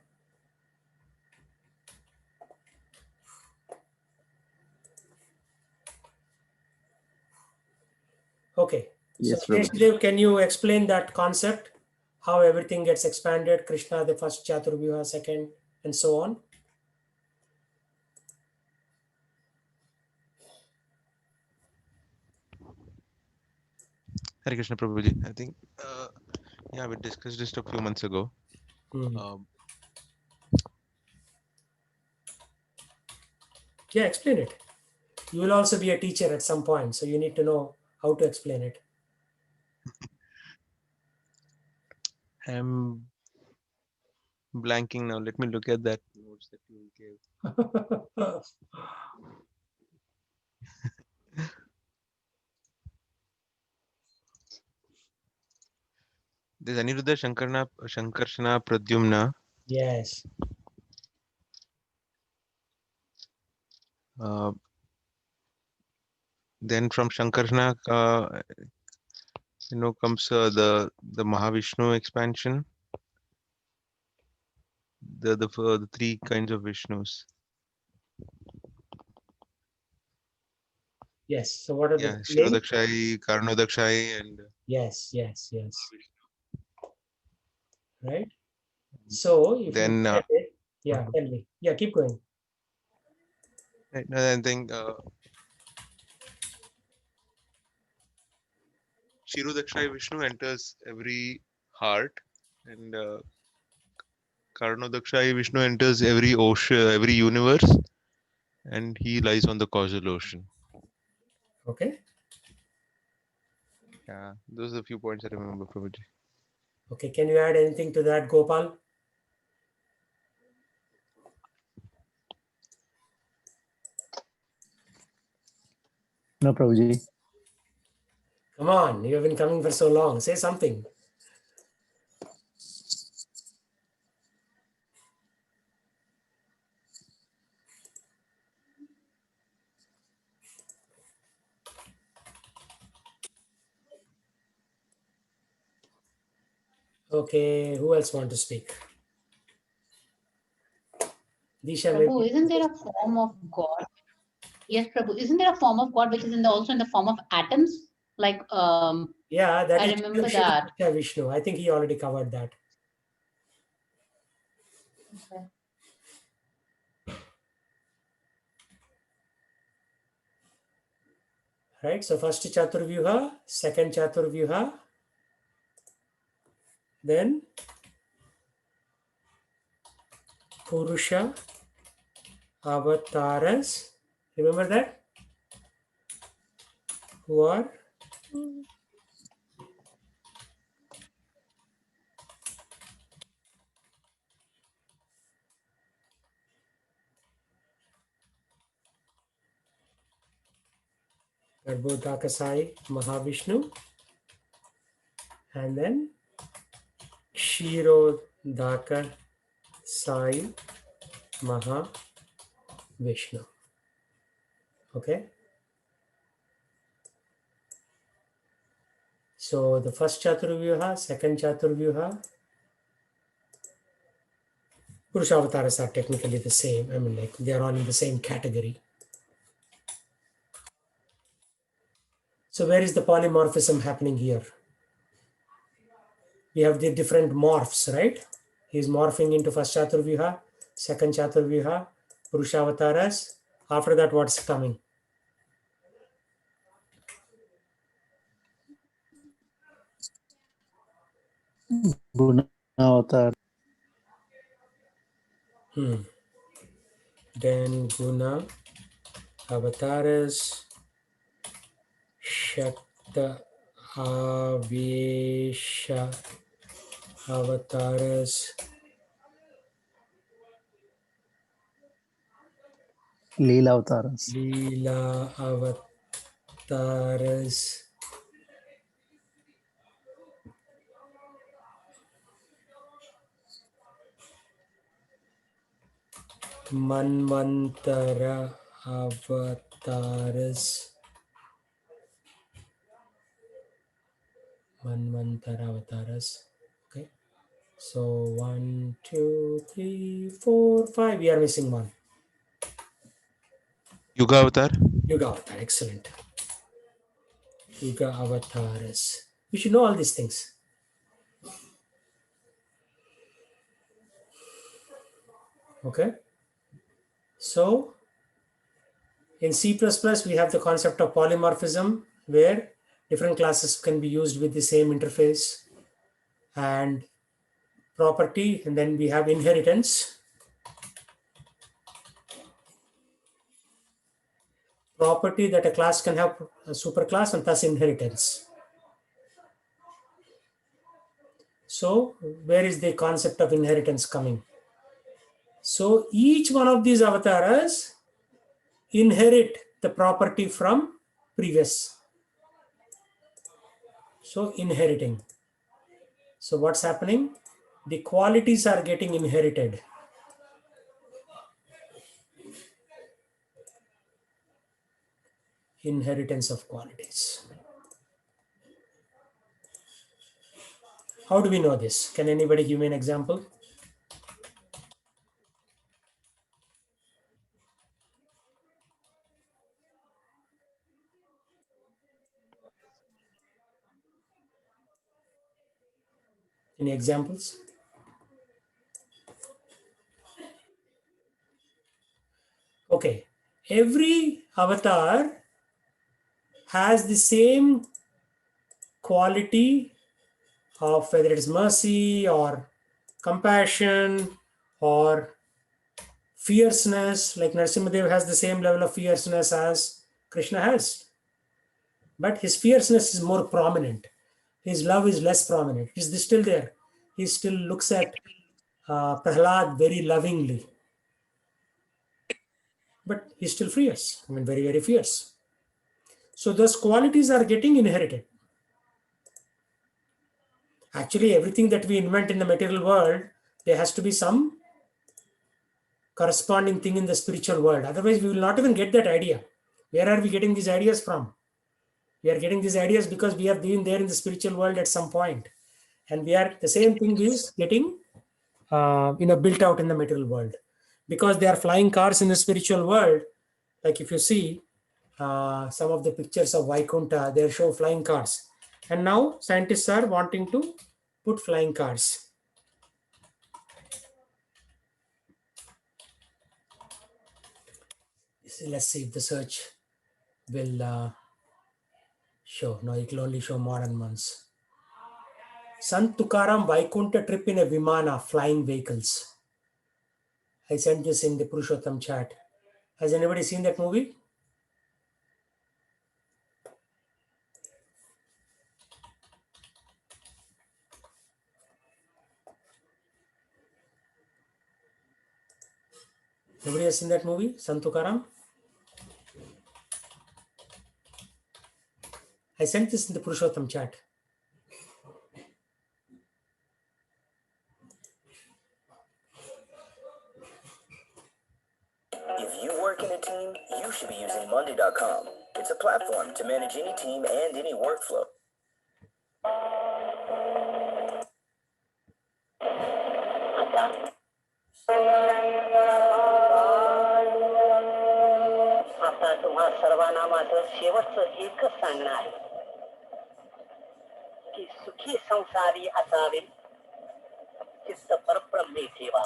Okay. So, Yes, Prabhuji. Deshdev, can you explain that concept? How everything gets expanded? Krishna, the first Chaturvyuha, second, and so on. Hare Krishna Prabhuji. I think, yeah, we discussed this a few months ago. Hmm. Um, Yeah, explain it. You will also be a teacher at some point, so you need to know how to explain it. I'm blanking now. Let me look at that notes that you gave. There's Aniruddha Shankarshana Pradyumna. Yes. Uh, then from Shankarshana, comes the Mahavishnu expansion. The three kinds of Vishnus. Yes. So what are Yeah, the names? Shirodakshai, Karnodakshai, and Yes. Yes. Yes. Right. So if you then look at it, yeah, tell me. Yeah, keep going. I think Shirodakshai Vishnu enters every heart, and Karnodakshai Vishnu enters every ocean, every universe, and he lies on the causal ocean. Okay. Yeah, those are a few points I remember, Prabhuji. Okay. Can you add anything to that, Gopal? No, Prabhuji. Come on, you have been coming for so long. Say something. Okay, who else want to speak? Disha, Prabhu, maybe. isn't there a form of God? Yes, Prabhu, isn't there a form of God which is also in the form of atoms? Like Yeah, that I is remember Shiva that. Vishnu. I think he already covered that. Okay. Right. So first Chaturvyuha, second Chaturvyuha, then Purusha avatars. Remember that? Who are Garbhodakasai Mahavishnu, and then Kshirodaka Sai Mahavishnu. Okay. So the first Chaturvyuha, second Chaturvyuha, Purusha avatars are technically the same. I mean, like they are all in the same category. So where is the polymorphism happening here? We have the different morphs, right? He's morphing into first Chaturvyuha, second Chaturvyuha, Purushavasaras. After that, what's coming? Guna avatar. Then Guna avatars, Shakta Avesha avatars, Leela Avataras. Leela avatars, Manvantara avatars, Okay. So 1, 2, 3, 4, 5. We are missing one. Yuga avatar. Yuga avatar. Excellent. Yuga avatars. We should know all these things. Okay. So in C++, we have the concept of polymorphism, where different classes can be used with the same interface and property. And then we have inheritance. Property that a class can have a superclass, and thus inheritance. So where is the concept of inheritance coming? So each one of these avatars inherit the property from previous. So inheriting. So what's happening? The qualities are getting inherited. Inheritance of qualities. How do we know this? Can anybody give me an example? Any examples? Okay. Every avatar has the same quality of whether it's mercy or compassion or fierceness. Like Narasimhadev has the same level of fierceness as Krishna has. But his fierceness is more prominent. His love is less prominent. He's still there. He still looks at Prahlad very lovingly. But he's still fierce. I mean, very, very fierce. So those qualities are getting inherited. Actually, everything that we invent in the material world, there has to be some corresponding thing in the spiritual world. Otherwise, we will not even get that idea. Where are we getting these ideas from? We are getting these ideas because we have been there in the spiritual world at some point. And we are, the same thing is getting built out in the material world. Because there are flying cars in the spiritual world, like if you see some of the pictures of Vaikunta, they show flying cars. And now scientists are wanting to put flying cars. Let's see if the search will show. No, it will only show modern ones. Sant Tukaram Vaikunta trip in a Vimana, flying vehicles. I sent this in the Purushottam chat. Has anybody seen that movie? Nobody has seen that movie, Sant Tukaram? I sent this in the Purushottam chat. If you work in a team, you should be using Monday.com. It's a platform to manage any team and any workflow. आता तुम्हा सर्वांना माझं शेवटचं एकच सांगणं आहे की सुखी संसारी असावे चित्त परब्रह्मे ठेवा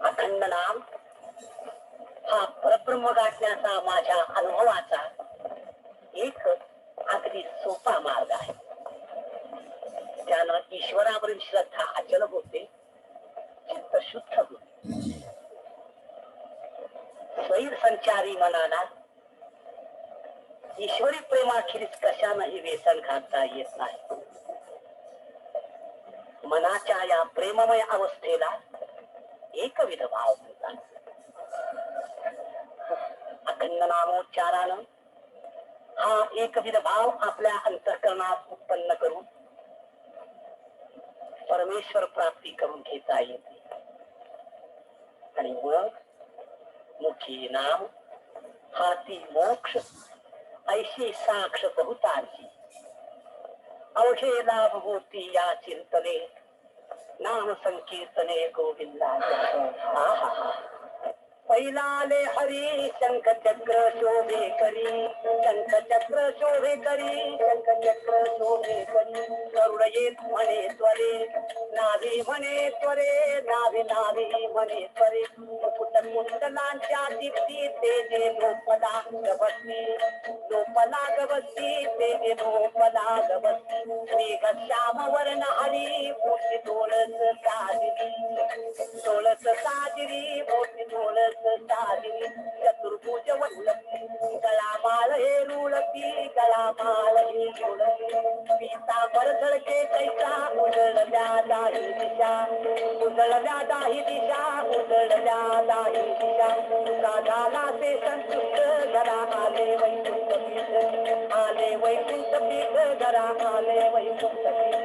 अखंड नाम हा परब्रह्म गाठण्याचा माझ्या अनुभवाचा एक अगदी सोपा मार्ग आहे त्यानं ईश्वरावरील श्रद्धा अचल होते चित्त शुद्ध होते स्वैर संचारी मनाला ईश्वरी प्रेमाखेरीज कशानंही व्यसन घालता येत नाही. मनाच्या या प्रेममय अवस्थेला एकविध भाव म्हणतात. अखंड नामोच्चारानं हा एकविध भाव आपल्या अंतःकरणात उत्पन्न करून परमेश्वर प्राप्ती करून घेता येते. आणि मग मुखी नाम हाती मोक्ष ऐशी साक्ष बहुताची अवघे लाभ होती या चिंतने नाम संकीर्तने गोविंदा. पहिलाले हरी शंख चक्र शोभे करी शंख चक्र शोभे करी शंख चक्र शोभे करी गरुड येत म्हणे त्वरे नाभी म्हणे त्वरे नाभी नाभी म्हणे त्वरे मुकुट कुंडलांच्या दीप्ती तेजे लोपला गवती लोपला गवती तेजे लोपला गवती मेघ श्याम वर्ण हरी मोठी डोळस साजरी मोठी डोळस साजरी चतुर्भुज वल्लभी गळामाळ हे रुळती गळामाळ हे रुळती पीतांबर झळके कैसा उजळल्या दाही दिशा उजळल्या दाही दिशा उजळल्या दाही दिशा तुका झाला ते संतुष्ट घरा आले वैकुंठ पीठ आले वैकुंठ पीठ घरा आले वैकुंठ पीठ.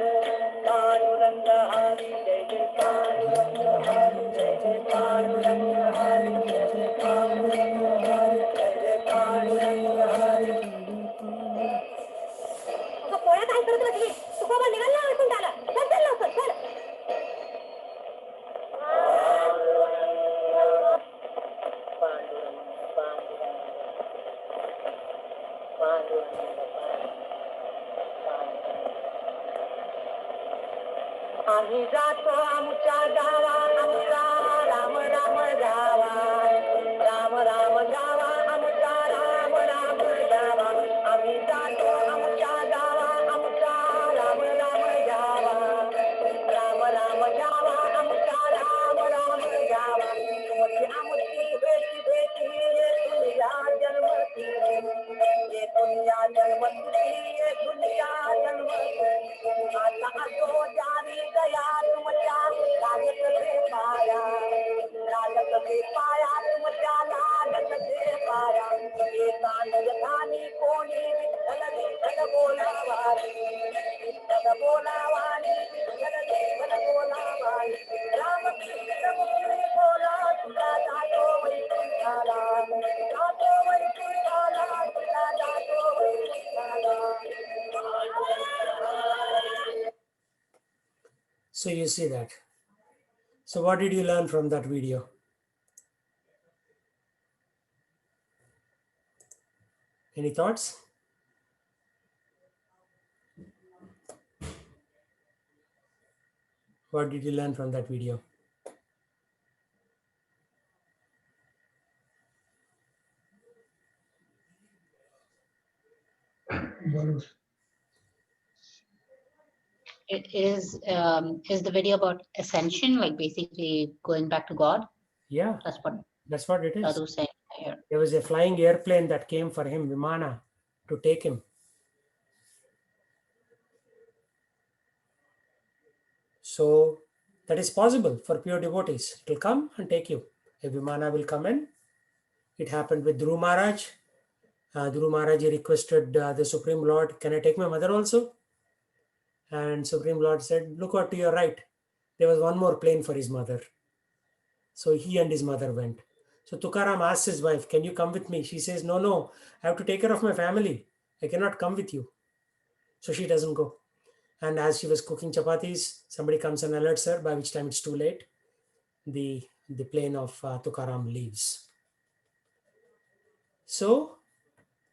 पांडुरंग हरी जय जय पांडुरंग हरी जय जय पांडुरंग हरी जय जय पांडुरंग हरी जय जय पांडुरंग हरी. पोळ्या काय करत बसली तू बाबा निघाला वैकुंठाला चल चल लवकर चल. पांडुरंग पांडुरंग पांडुरंग आम्ही जातो आमच्या गावा आमचा राम राम गावा राम राम गावा आमचा राम राम गावा. आम्ही जातो आमच्या गावा आमचा राम राम गावा राम राम गावा आमचा राम राम गावा. तुमची आमची भेटी भेटी येथून या जन्मती येथून या जन्मती येथून या जन्मती. आता असो जारी गया तुमच्या लागत ते पाया लागत ते पाया तुमच्या लागत ते पाया. येतान यथानी कोणी विठ्ठल विठ्ठल बोलावानी विठ्ठल बोलावानी विठ्ठल विठ्ठल बोलावानी. रामकृष्ण मुखी बोला तुला जातो वैकुंठाला जातो वैकुंठाला तुला जातो वैकुंठाला. So you see that. So what did you learn from that video? Any thoughts? What did you learn from that video? It is the video about ascension, like basically going back to God? Yeah, That's what what it is. Sadhu was saying here. There was a flying airplane that came for him, Vimana, to take him. So that is possible for pure devotees. It will come and take you. A Vimana will come in. It happened with Dhruv Maharaj. Dhruv Maharaj requested the Supreme Lord, can I take my mother also? And Supreme Lord said, look what to your right. There was one more plane for his mother. So he and his mother went. So Tukaram asked his wife, can you come with me? She says, no, I have to take care of my family. I cannot come with you. So she doesn't go. And as she was cooking chapatis, somebody comes and alerts her, by which time it's too late. The plane of Tukaram leaves. So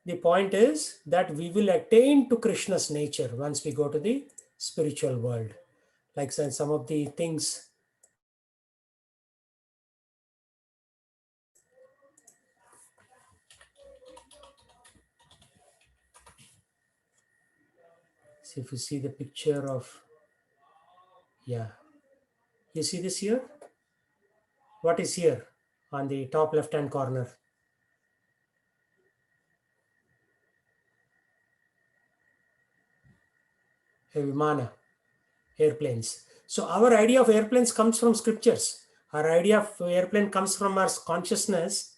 the point is that we will attain to Krishna's nature once we go to the spiritual world. Like some of the things. So if you see the picture of, yeah, you see this here? What is here on the top left-hand corner? Vimana, airplanes. So our idea of airplanes comes from scriptures. Our idea of airplane comes from our consciousness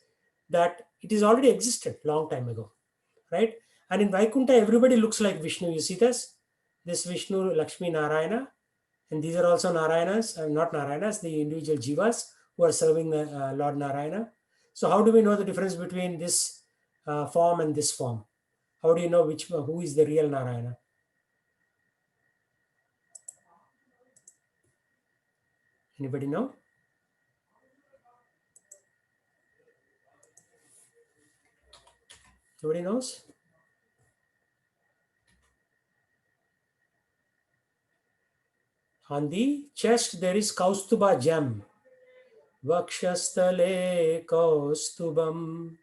that it is already existed long time ago, right? And in Vaikuntha, everybody looks like Vishnu. You see this Vishnu, Lakshmi, Narayana, and these are also Narayanas, not Narayanas, the individual jivas who are serving the Lord Narayana. So how do we know the difference between this form and this form? How do you know who is the real Narayana? Anybody know? Nobody knows? On the chest there is Kaustuba gem. Vakshastale Kaustubam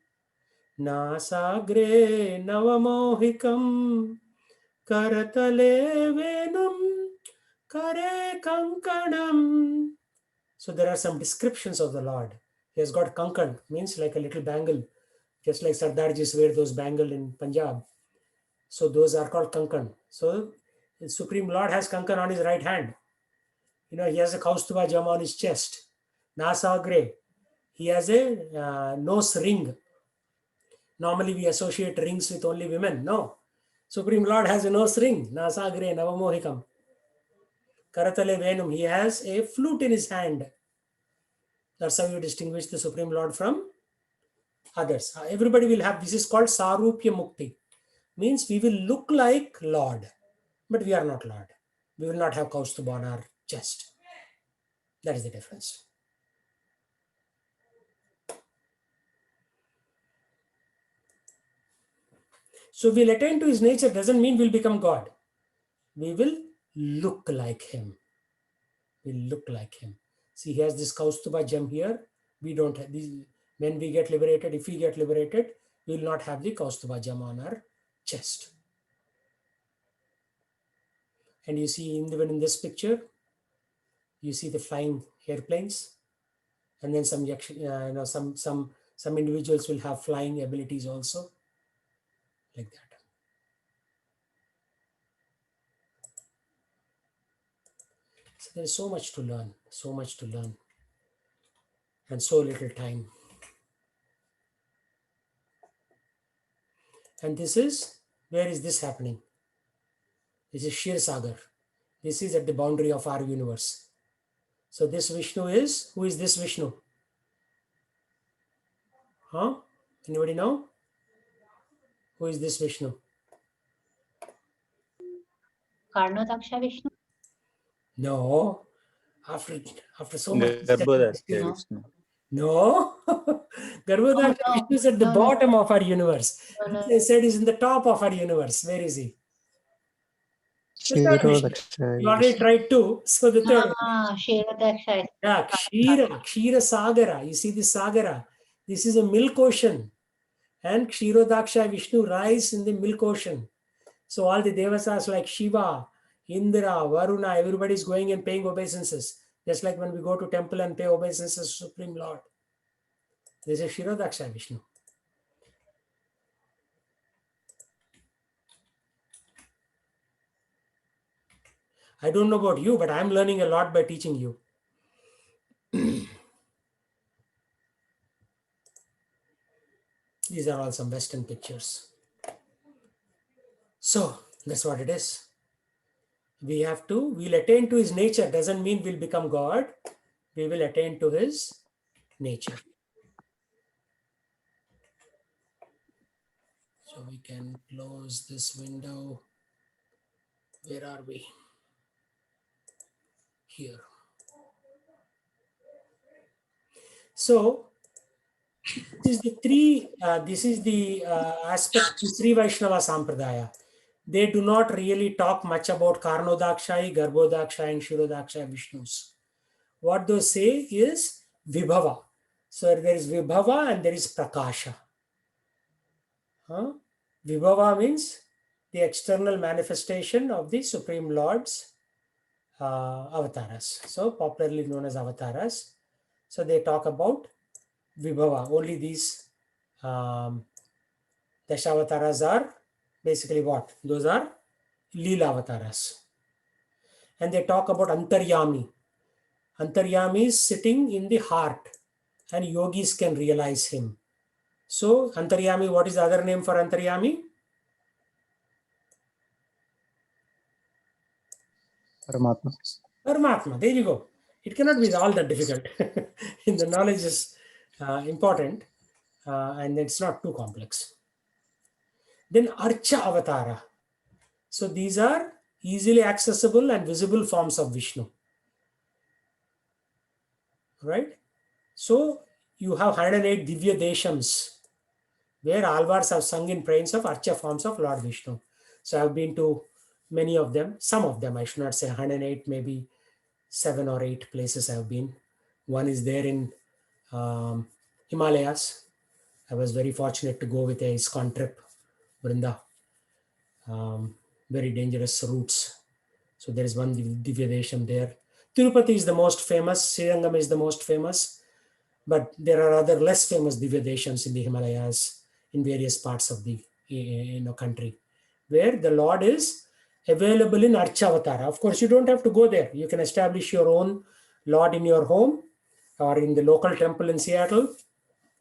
Nasagre Navamohikam Karatale Venam Kare Kankanam. So there are some descriptions of the Lord. He has got kankan, means like a little bangle, just like Sardarjis wear those bangle in Punjab. So those are called kankan. So the Supreme Lord has kankan on his right hand. He has a Kaustuba gem on his chest. Nasagre. He has a nose ring. Normally we associate rings with only women. No. Supreme Lord has a nose ring. Nasagre Navamohikam. Karatale Venum. He has a flute in his hand. That's how you distinguish the Supreme Lord from others. Everybody will have, this is called Sarupya Mukti. Means we will look like Lord, but we are not Lord. We will not have Kaustuba on our chest. That is the difference. So we'll attain to his nature doesn't mean we'll become God. We will look like him. We'll look like him. See, he has this Kaustuba gem here. We don't have these. When we get liberated, if we get liberated, we will not have the Kaustuba gem on our chest. And you see, even in this picture, you see the flying airplanes, and then some individuals will have flying abilities also, like that. So there is so much to learn, and so little time. And this is, where is this happening? This is Shir Sagar. This is at the boundary of our universe. So this Vishnu is, who is this Vishnu? Huh? Anybody know? Who is this Vishnu? Karnodaksha Vishnu? No. After so much Garbhodaksha No. Vishnu. No. Garbhodaksha no. Vishnu is at the No, no. bottom of our universe. No, They said he's in the top of our universe. Where is he? The third Vishnu. You already tried two, so the third one. Kshetradaksha. Yeah, Kshira Sagara. You see this Sagara? This is a milk ocean. And Kshirodaksha Vishnu rise in the milk ocean. So all the devasas like Shiva, Indra, Varuna, everybody is going and paying obeisances. Just like when we go to temple and pay obeisances to Supreme Lord. This is Kshirodaksha Vishnu. I don't know about you, but I'm learning a lot by teaching you. These are all some Western pictures. So that's what it is. We'll attain to his nature. Doesn't mean we'll become God. We will attain to his nature. So we can close this window. Where are we? Here. So this is the aspect of Sri Vaishnava Sampradaya. They do not really talk much about Karnodaksha, Garbhodaksha, and Shirodaksha Vishnus. What they say is Vibhava. So there is Vibhava and there is Prakasha. Vibhava means the external manifestation of the Supreme Lord's avatars. So popularly known as avatars. So they talk about Vibhava. Only these Dashavataras are basically what? Those are Leela avatars. and they talk about Antaryami. Antaryami is sitting in the heart, and yogis can realize him. So, Antaryami, what is the other name for Antaryami? Paramatma. Paramatma. There you go. It cannot be all that difficult. The knowledge is important, and it's not too complex. Then Archa Avatara. So these are easily accessible and visible forms of Vishnu. Right? So you have 108 Divya Deshams where Alvars have sung in praise of Archa forms of Lord Vishnu. So I've been to many of them, some of them, I should not say 108, maybe 7 or 8 places I've been. One is there in Himalayas. I was very fortunate to go with a ISKCON trip, Vrinda. Very dangerous routes. So there is one Divya Desham there. Tirupati is the most famous, Srirangam is the most famous, but there are other less famous Divya Deshams in the Himalayas, in various parts of the country, where the Lord is available in Archavatara. Of course, you don't have to go there. You can establish your own Lord in your home or in the local temple in Seattle,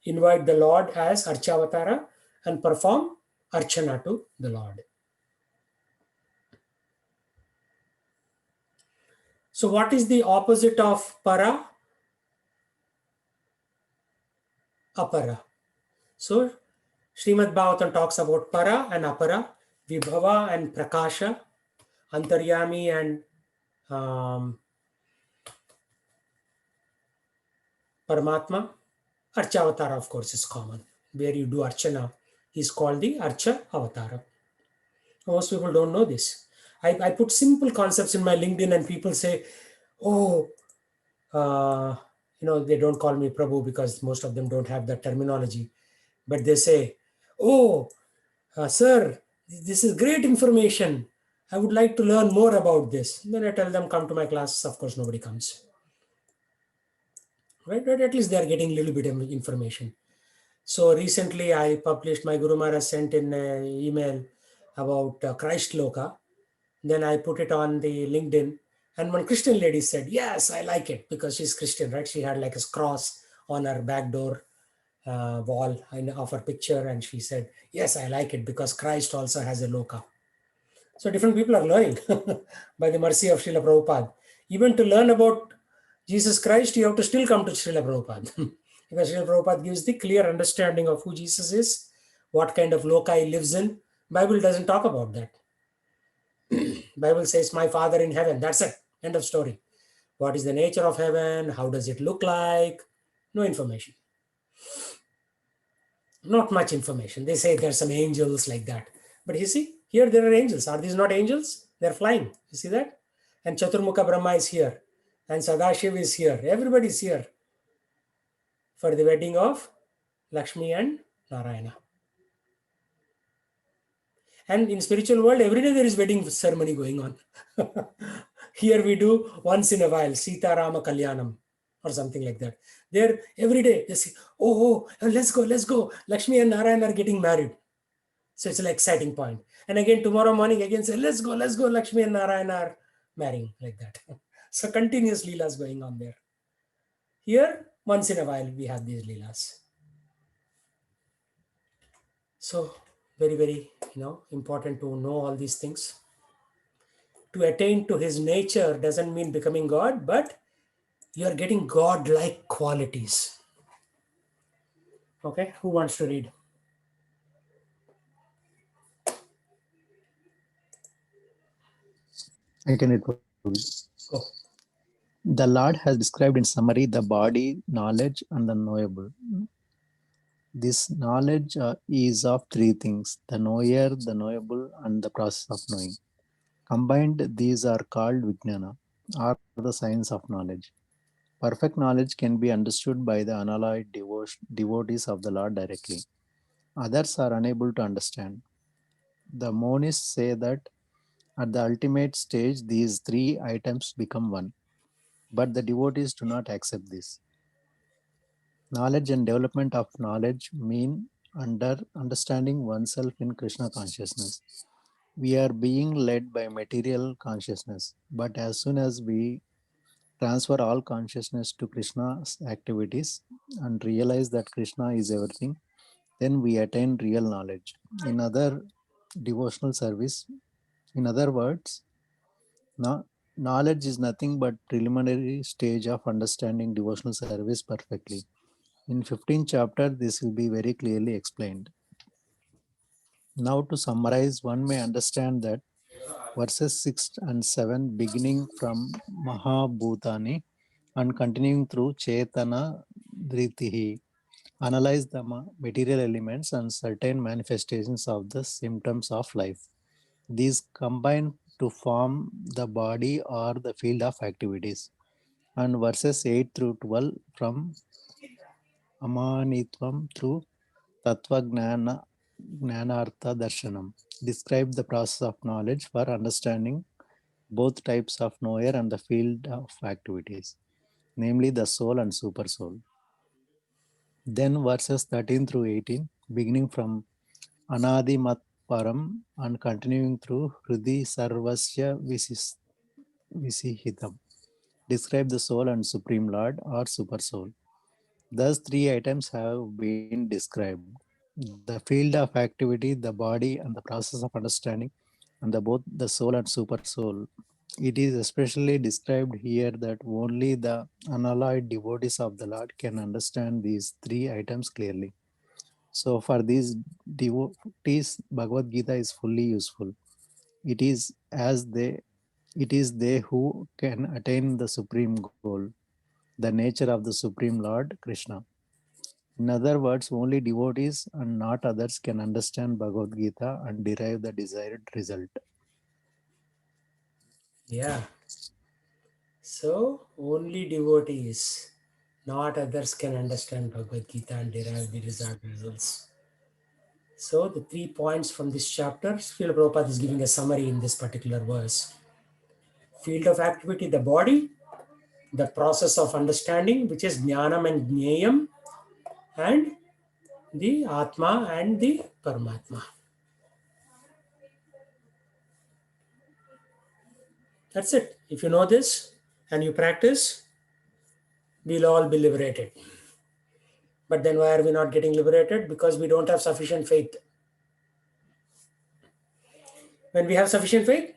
invite the Lord as Archavatara and perform Archana to the Lord. So what is the opposite of para? Apara. So Srimad Bhagavatam talks about para and apara, vibhava and prakasha, antaryami and paramatma. Archavatara, of course, is common. Where you do archana is called the Archa Avatara. Most people don't know this. I put simple concepts in my LinkedIn and people say, oh, they don't call me Prabhu because most of them don't have that terminology. But they say, oh, sir, this is great information. I would like to learn more about this. Then I tell them, come to my classes. Of course, nobody comes. Right? But at least they are getting a little bit of information. So recently I published, my Guru Maharaj sent in an email about Christ Loka. Then I put it on the LinkedIn. And one Christian lady said, yes, I like it, because she's Christian, right? She had like a cross on her back door wall of her picture. And she said, yes, I like it because Christ also has a loka. So different people are learning by the mercy of Srila Prabhupada. Even to learn about Jesus Christ, you have to still come to Srila Prabhupada. Because Srila Prabhupada gives the clear understanding of who Jesus is, what kind of loka he lives in. Bible doesn't talk about that. Bible says, my Father in heaven. That's it. End of story. What is the nature of heaven? How does it look like? No information. Not much information. They say there's some angels like that. But you see, here there are angels. Are these not angels? They're flying. You see that? And Chaturmukha Brahma is here. And Sadashiv is here. Everybody is here for the wedding of Lakshmi and Narayana. And in spiritual world, every day there is wedding ceremony going on. Here we do once in a while, Sita Rama Kalyanam or something like that. There every day they say, oh, let's go. Lakshmi and Narayana are getting married. So it's an exciting point. And again, tomorrow morning, again say, let's go. Lakshmi and Narayana are marrying, like that. So continuous leelas going on there. Here, once in a while, we have these leelas. So very, very, important to know all these things. To attain to his nature doesn't mean becoming God, but you are getting God-like qualities. Okay, who wants to read? I can read. Go. The Lord has described in summary the body, knowledge, and the knowable. This knowledge is of three things: the knower, the knowable, and the process of knowing. Combined, these are called Vijnana, or the science of knowledge. Perfect knowledge can be understood by the unalloyed devotees of the Lord directly. Others are unable to understand. The monists say that at the ultimate stage, these three items become one. But the devotees do not accept this. Knowledge and development of knowledge mean understanding oneself in Krishna consciousness. We are being led by material consciousness, but as soon as we transfer all consciousness to Krishna's activities and realize that Krishna is everything, then we attain real knowledge. In other devotional service, in other words, knowledge is nothing but preliminary stage of understanding devotional service perfectly. In 15th chapter, this will be very clearly explained. Now to summarize, one may understand that verses 6 and 7 beginning from Mahabhutani and continuing through Chetana Dhritihi analyze the material elements and certain manifestations of the symptoms of life. These combine to form the body or the field of activities. And verses 8 through 12 from Amanitvam through Tattva Gnanartha Darshanam describe the process of knowledge for understanding both types of knower and the field of activities, namely the soul and super soul. Then verses 13 through 18, beginning from Anadimat Param and continuing through Hrudi Sarvasya Visihitam, describe the soul and supreme lord or super soul. Thus, three items have been described: the field of activity, the body, and the process of understanding, and both the soul and super soul. It is especially described here that only the unalloyed devotees of the Lord can understand these three items clearly. So, for these devotees, Bhagavad Gita is fully useful. It is they who can attain the supreme goal, the nature of the Supreme Lord Krishna. In other words, only devotees and not others can understand Bhagavad Gita and derive the desired result. Yeah. So only devotees, not others, can understand Bhagavad Gita and derive the desired results. So the 3 points from this chapter, Srila Prabhupada is giving a summary in this particular verse. Field of activity, the body, the process of understanding, which is Jnanam and Jneyam, and the Atma and the Paramatma. That's it. If you know this and you practice, we'll all be liberated. But then why are we not getting liberated? Because we don't have sufficient faith. When we have sufficient faith,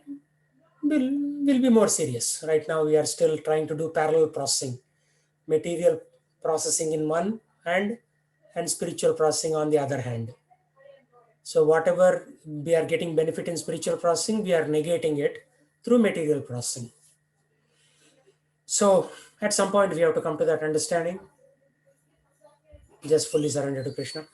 we'll be more serious. Right now, we are still trying to do parallel processing, material processing in one hand and spiritual processing on the other hand. So whatever we are getting benefit in spiritual processing, we are negating it through material processing. So at some point, we have to come to that understanding. Just fully surrender to Krishna.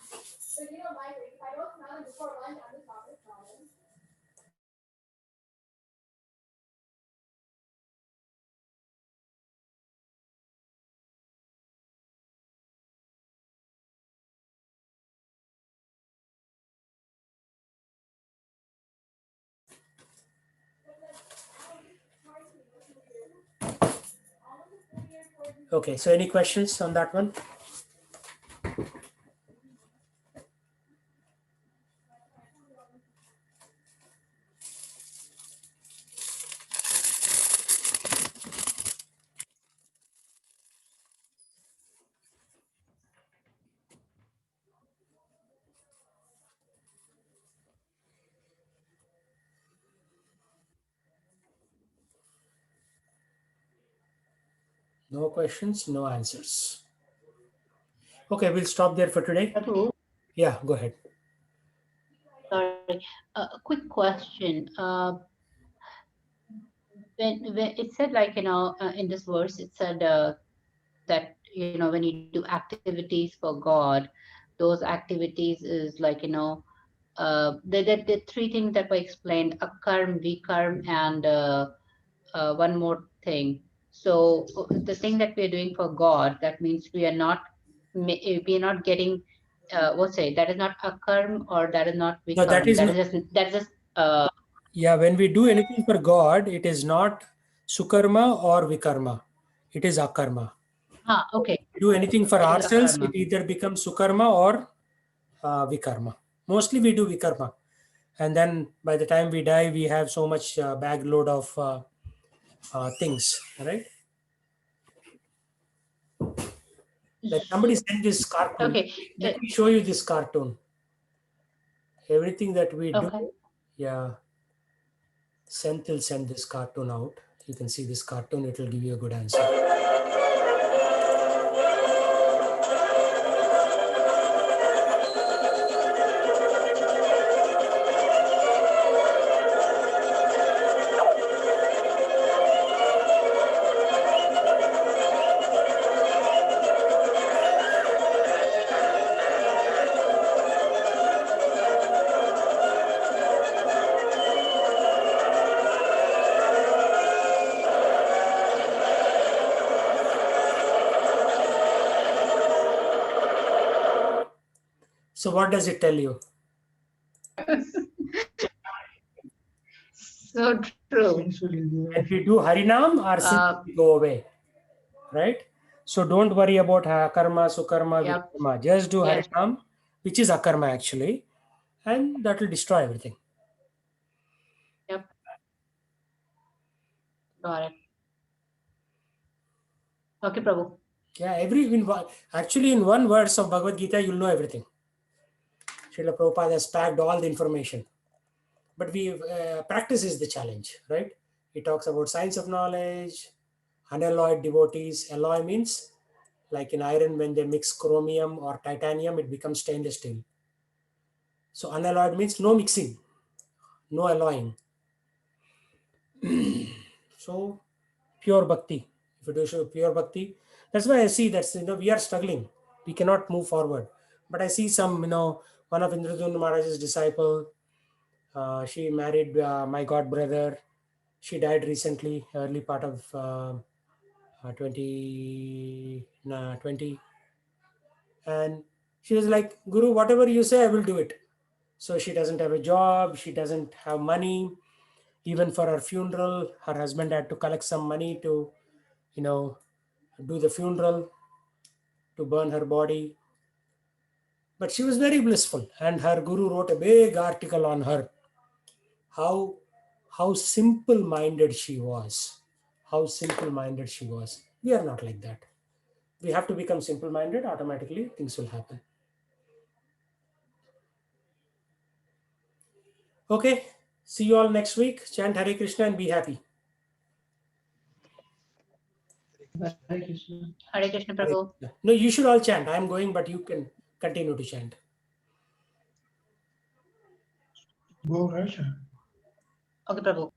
Okay, so any questions on that one? No questions, no answers. Okay, we'll stop there for today. Prabhu, Yeah, go ahead. sorry, a quick question. When it said, like, in this verse, it said that, when you do activities for God, those activities is like, the three things that were explained: akarm, vikarm, and one more thing. So the thing that we are doing for God, that means we are not getting that is not akarm, or that is not No, that vikarm. is That is just yeah. When we do anything for God, it is not sukarma or vikarma. It is akarma. okay. We do anything for It is ourselves, akarma. it either becomes sukarma or vikarma. Mostly we do vikarma. And then by the time we die, we have so much bag load of things, right? Like somebody sent this cartoon. Okay. Let me show you this cartoon. Everything that we do, Okay. yeah. Senth will send this cartoon out. You can see this cartoon, it will give you a good answer. So what does it tell you? So true. If we do Harinam, our sins will go away, right? So don't worry about karma, sukarma, Yep. vikarma. Just do Yes. Harinam, which is akarma actually, and that will destroy everything. Yep. Got it. Okay, Prabhu. Yeah, actually in one verse of Bhagavad Gita, you'll know everything. Srila Prabhupada has packed all the information. But practice is the challenge, right? He talks about science of knowledge, unalloyed devotees. Alloy means like in iron, when they mix chromium or titanium, it becomes stainless steel. So unalloyed means no mixing, no alloying. So pure bhakti. If you do show pure bhakti, that's why I see that we are struggling. We cannot move forward. But I see some, one of Indradun Maharaj's disciple, she married my god brother. She died recently, early part of 2020. And she was like, Guru, whatever you say, I will do it. So she doesn't have a job. She doesn't have money. Even for her funeral, her husband had to collect some money to, do the funeral, to burn her body. But she was very blissful. And her guru wrote a big article on her. How simple-minded she was. How simple-minded she was. We are not like that. We have to become simple-minded. Automatically, things will happen. Okay. See you all next week. Chant Hare Krishna and be happy. Hare Krishna. Hare Krishna, Prabhu. No, you should all chant. I'm going, but you can continue to chant. Okay, Prabhu.